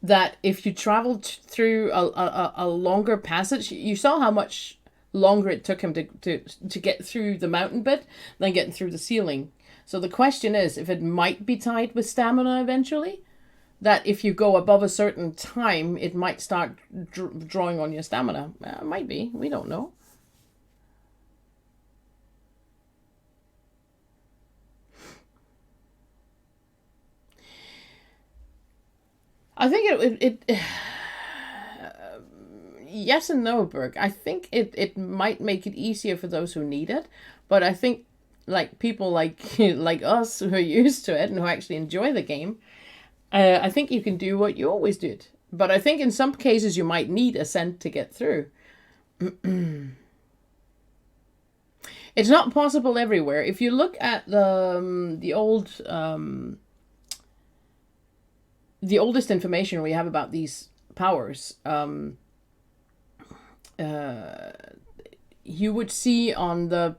that if you traveled through a longer passage, you saw how much longer it took him to get through the mountain bit than getting through the ceiling. So the question is, if it might be tied with stamina eventually, that if you go above a certain time, it might start drawing on your stamina. It might be. We don't know. I think it yes and no, Berg. I think it might make it easier for those who need it, but I think like people like like us who are used to it and who actually enjoy the game, I think you can do what you always did. But I think in some cases you might need Ascent to get through. It's not possible everywhere. If you look at the oldest information we have about these powers, you would see on the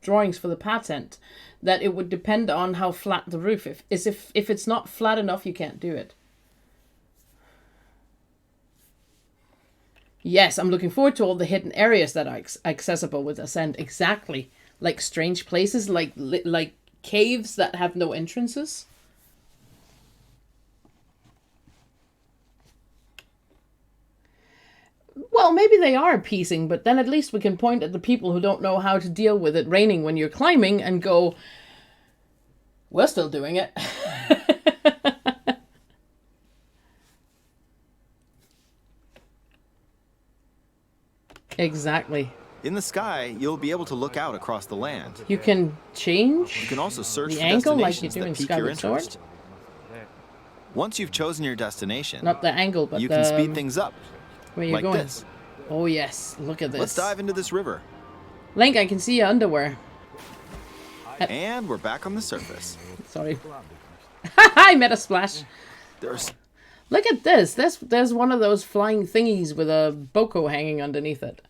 drawings for the patent that it would depend on how flat the roof is. If it's not flat enough, you can't do it. Yes, I'm looking forward to all the hidden areas that are accessible with Ascent. Exactly, like strange places, like caves that have no entrances. Well, maybe they are appeasing, but then at least we can point at the people who don't know how to deal with it raining when you're climbing and go, we're still doing it. Exactly. In the sky, you'll be able to look out across the land. You can change You can also search the for angle like you destinations do in that pique your Skyward Sword. interest. Once you've chosen your destination, Not the angle, but you can speed things up, where you're like going. this. Oh yes, look at this. Let's dive into this river. Link, I can see your underwear. And we're back on the surface. Sorry. I made a splash. There's Look at this. There's one of those flying thingies with a boko hanging underneath it.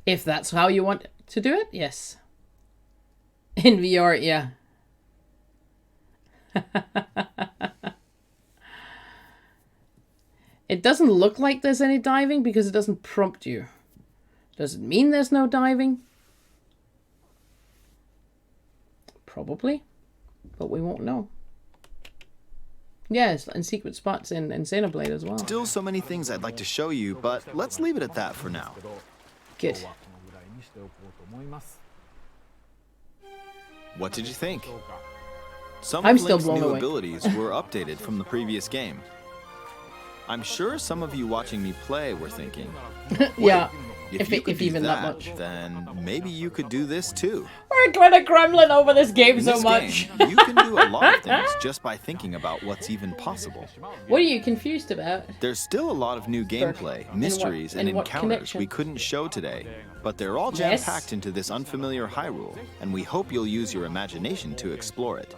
If that's how you want to do it, yes. In VR, yeah. It doesn't look like there's any diving because it doesn't prompt you. Does it mean there's no diving? Probably. But we won't know. Yes, and secret spots in Xenoblade as well. still so many things I'd like to show you, but let's leave it at that for now. Good. What did you think? Some I'm of still Link's blown new away. abilities were updated from the previous game. I'm sure some of you watching me play were thinking, Yeah. if you could do even that much. then maybe you could do this too. We're going to gremlin over this game In so this much. game, you can do a lot of things just by thinking about what's even possible. What are you confused about? There's still a lot of new gameplay, mysteries, and in what encounters connection? we couldn't show today, but they're all Yes. jam-packed into this unfamiliar Hyrule, and we hope you'll use your imagination to explore it.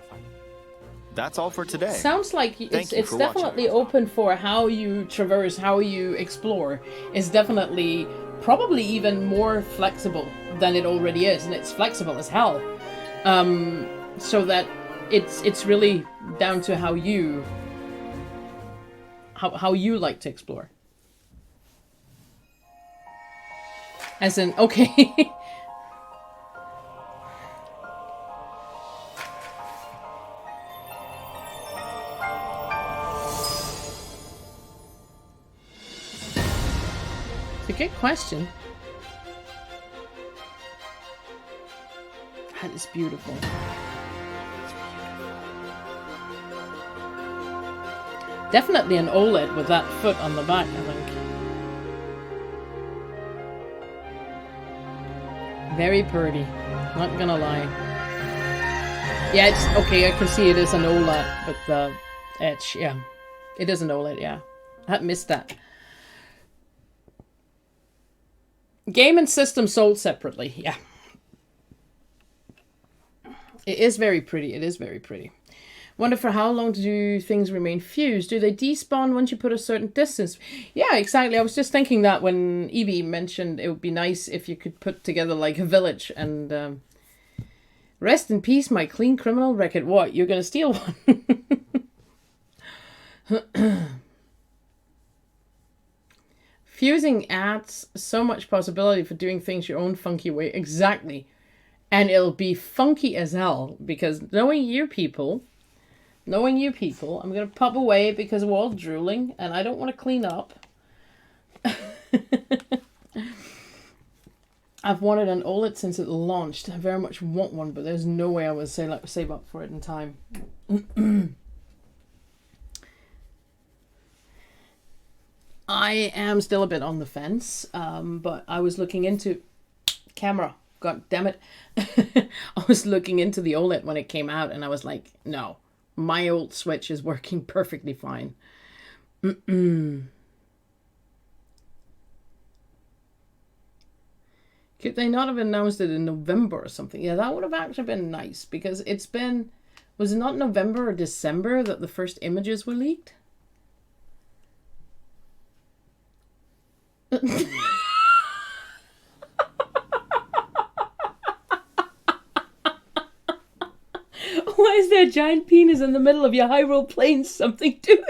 That's all for today. Sounds like Thank you it's for definitely open for how you traverse, how you explore. It's definitely probably even more flexible than it already is, and it's flexible as hell. So that it's really down to how you like to explore. As in, okay. It's a good question. That is beautiful. Definitely an OLED with that foot on the back, I think. Very pretty. Not gonna lie. Yeah, it's okay. I can see it is an OLED, but the edge, yeah, it is an OLED. Yeah, I missed that. Game and system sold separately. Yeah, it is very pretty. It is very pretty. Wonder for how long do things remain fused? Do they despawn once you put a certain distance? Yeah, exactly. I was just thinking that when Evie mentioned it would be nice if you could put together like a village and rest in peace, my clean criminal record. What? You're going to steal one? Fusing adds so much possibility for doing things your own funky way. Exactly. And it'll be funky as hell because knowing you people, I'm going to pop away because we're all drooling and I don't want to clean up. I've wanted an OLED since it launched. I very much want one, but there's no way I would save up for it in time. I am still a bit on the fence, but I was looking into camera. God damn it. I was looking into the OLED when it came out and I was like, no. My old Switch is working perfectly fine. Could they not have announced it in November or something? Yeah, that would have actually been nice because it's been... Was it not November or December that the first images were leaked? Why is there a giant penis in the middle of your Hyrule plains? Something doing?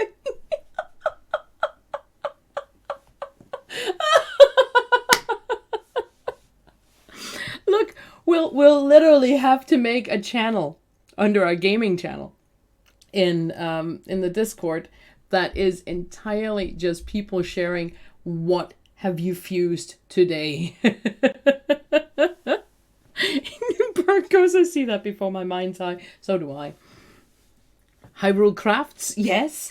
Look, we'll literally have to make a channel under our gaming channel in the Discord that is entirely just people sharing what have you fused today. Bert goes, I see that before my mind's eye. So do I. Hyrule Crafts? Yes.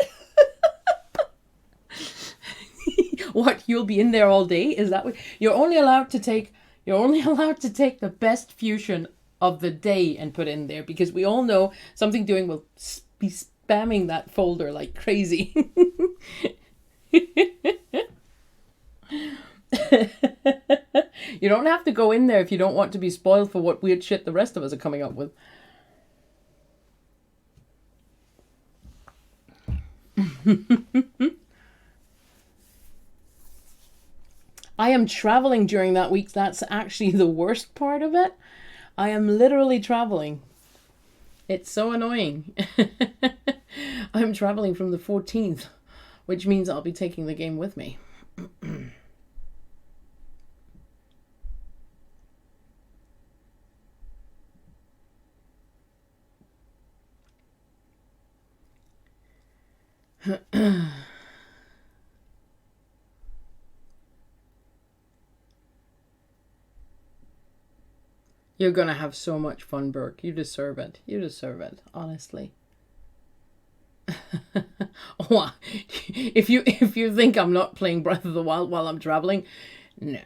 What, you'll be in there all day? Is that what you're only allowed to take the best fusion of the day and put in there because we all know something doing will be spamming that folder like crazy. You don't have to go in there if you don't want to be spoiled for what weird shit the rest of us are coming up with. I am traveling during that week. That's actually the worst part of it. I am literally traveling. It's so annoying. I'm traveling from the 14th, which means I'll be taking the game with me. You're gonna have so much fun, Burke. You deserve it. You deserve it, honestly. Oh, if you think I'm not playing Breath of the Wild while I'm traveling, no.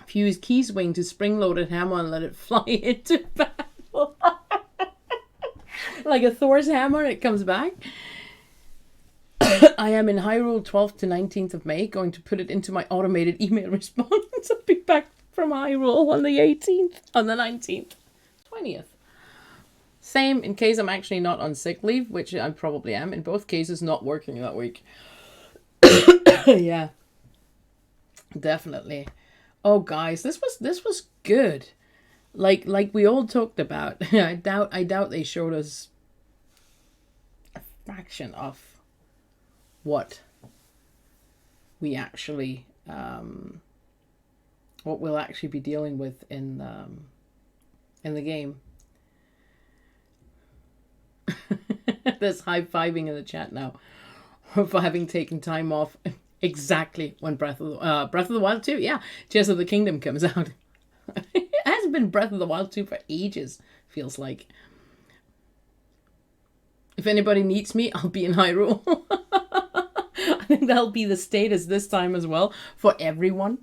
Fuse Keyswing to spring-loaded hammer and let it fly into battle. Like a Thor's hammer, it comes back. I am in Hyrule 12th to 19th of May, going to put it into my automated email response. I'll be back from Hyrule on the 18th, on the 19th, 20th. Same in case I'm actually not on sick leave, which I probably am. In both cases, not working that week. Yeah, definitely. Oh, guys, this was good. Like we all talked about. I doubt they showed us a fraction of what we actually what we'll actually be dealing with in the game. There's high-fiving in the chat now for having taken time off exactly when Breath of the Wild 2, yeah, Tears of the Kingdom comes out. As been Breath of the Wild 2 for ages, feels like. If anybody needs me, I'll be in Hyrule. I think that'll be the status this time as well for everyone.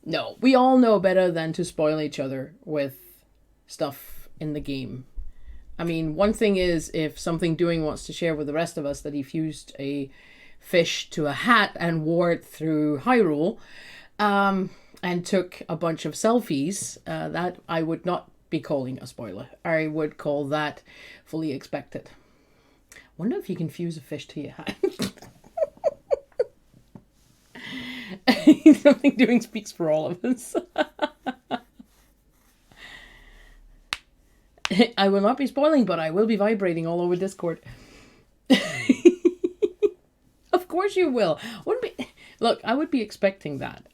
No, we all know better than to spoil each other with stuff in the game. I mean, one thing is if Something Doing wants to share with the rest of us that he fused a fish to a hat and wore it through Hyrule, and took a bunch of selfies, that I would not be calling a spoiler. I would call that fully expected. Wonder if you can fuse a fish to your hat. Something Doing speaks for all of us. I will not be spoiling, but I will be vibrating all over Discord. Of course you will. Look, I would be expecting that.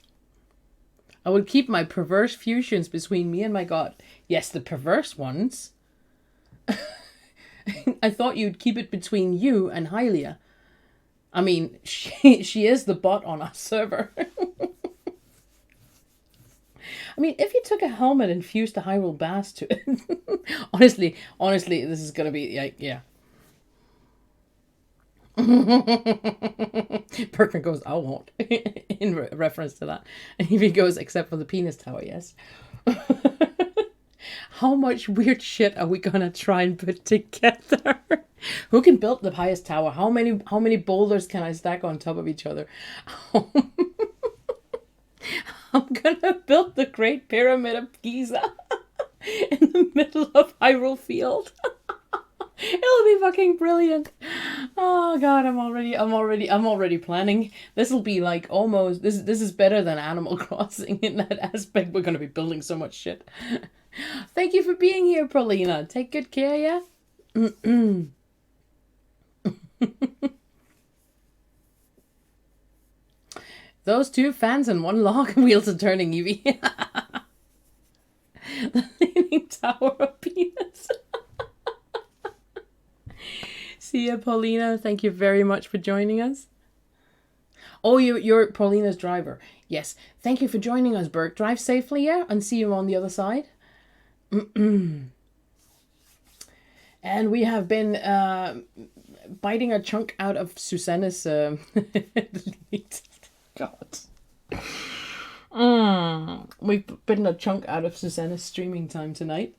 I would keep my perverse fusions between me and my god. Yes, the perverse ones. I thought you'd keep it between you and Hylia. I mean, she is the bot on our server. I mean, if you took a helmet and fused a Hyrule Bass to it. honestly, this is going to be, like, yeah. Perkin goes, I won't, in reference to that. And he goes, except for the penis tower, yes. How much weird shit are we gonna try and put together? Who can build the highest tower? How many boulders can I stack on top of each other? I'm gonna build the Great Pyramid of Giza in the middle of Hyrule Field. It'll be fucking brilliant. Oh god, I'm already planning. This will be like almost this is better than Animal Crossing in that aspect. We're gonna be building so much shit. Thank you for being here, Paulina. Take good care, yeah? Those two fans and one log. Wheels are turning, Evie. The Leaning Tower of Penis. See ya, Paulina. Thank you very much for joining us. Oh, you're Paulina's driver. Yes. Thank you for joining us, Burke. Drive safely, yeah? And see you on the other side. And we have been biting a chunk out of Susanna's God. We've bitten a chunk out of Susanna's streaming time tonight.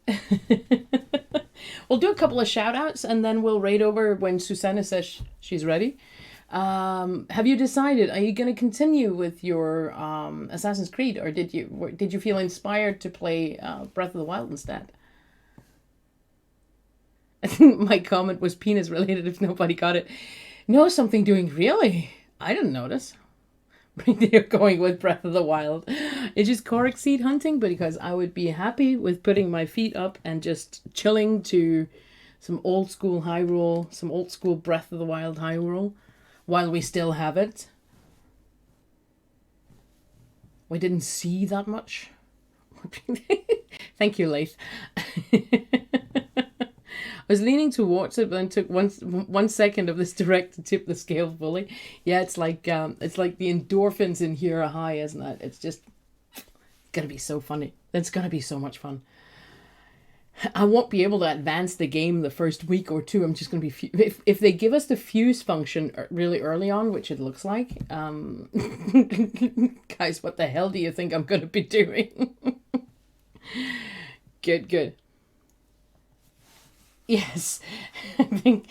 We'll do a couple of shout outs and then we'll raid over when Susanna says she's ready. Have you decided, are you going to continue with your Assassin's Creed, or did you feel inspired to play Breath of the Wild instead? I think my comment was penis related if nobody got it. No, Something Doing, really? I didn't notice. They're going with Breath of the Wild. It's just Korok seed hunting, because I would be happy with putting my feet up and just chilling to some old school Hyrule, some old school Breath of the Wild Hyrule, while we still have it. We didn't see that much. Thank you, Laith. I was leaning towards it, but then took one second of this direct to tip the scale fully. Yeah, it's like the endorphins in here are high, isn't it? It's gonna be so funny. It's gonna be so much fun. I won't be able to advance the game the first week or two. I'm just gonna be if they give us the fuse function really early on, which it looks like. Guys, what the hell do you think I'm gonna be doing? Good. Yes, I think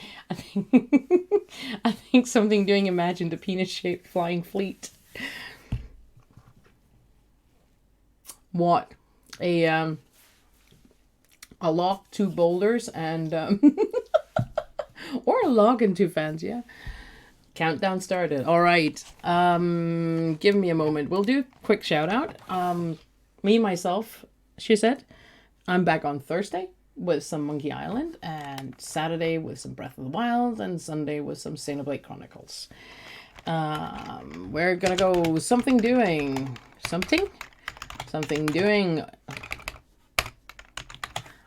Something Doing imagined a penis-shaped flying fleet. What? A log, two boulders, and or a log and two fans, yeah. Countdown started. All right. Give me a moment. We'll do a quick shout out. Me, myself, she said, I'm back on Thursday with some Monkey Island, and Saturday with some Breath of the Wild, and Sunday with some Xenoblade Chronicles. We're gonna go Something Doing. Something Doing.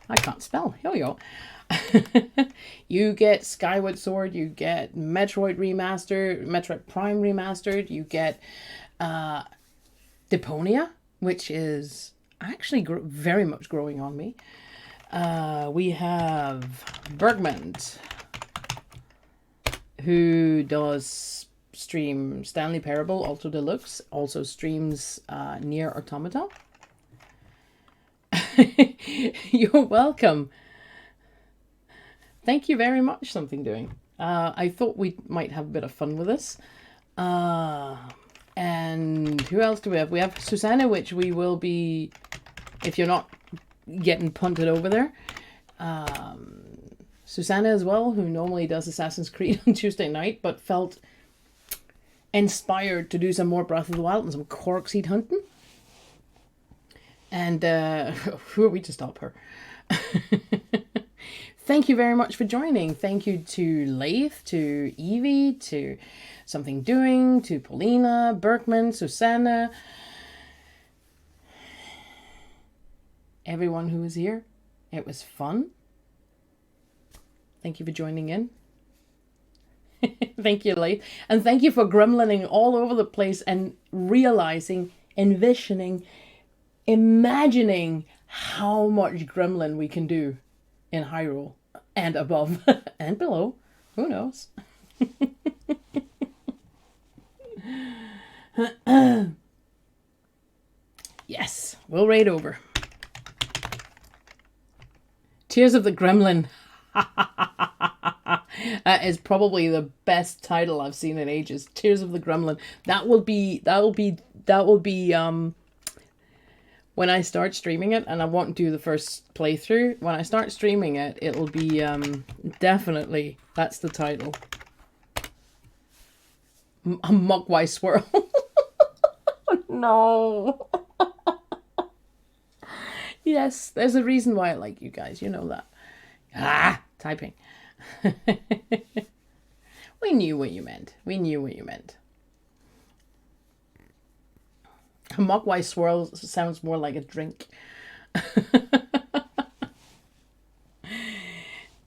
I can't spell. Here we go. You get Skyward Sword, you get Metroid Prime Remastered, you get Deponia, which is actually very much growing on me. We have Bergman, who does stream Stanley Parable Ultra Deluxe, also streams Nier Automata. You're welcome. Thank you very much, Something Doing. I thought we might have a bit of fun with this. And who else do we have? We have Susanna, which we will be, if you're not getting punted over there. Susanna as well, who normally does Assassin's Creed on Tuesday night, but felt inspired to do some more Breath of the Wild and some Korok seed hunting. And who are we to stop her? Thank you very much for joining. Thank you to Leith, to Evie, to Something Doing, to Paulina, Berkman, Susanna, everyone who was here. It was fun. Thank you for joining in. Thank you, Leith. And thank you for gremlining all over the place and realizing, envisioning, imagining how much gremlin we can do in Hyrule and above and below. Who knows? Yes, we'll raid over. Tears of the Gremlin. That is probably the best title I've seen in ages. Tears of the Gremlin. That will be when I start streaming it, and I won't do the first playthrough. When I start streaming it, it'll be definitely, that's the title. A Mugwai Swirl. No. Yes, there's a reason why I like you guys. You know that. Typing. We knew what you meant. We knew what you meant. A Mugwai Swirl sounds more like a drink.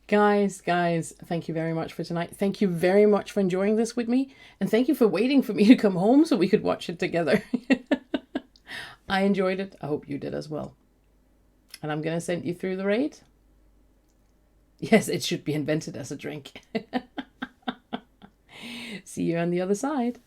Guys, thank you very much for tonight. Thank you very much for enjoying this with me. And thank you for waiting for me to come home so we could watch it together. I enjoyed it. I hope you did as well. And I'm going to send you through the raid. Yes, it should be invented as a drink. See you on the other side.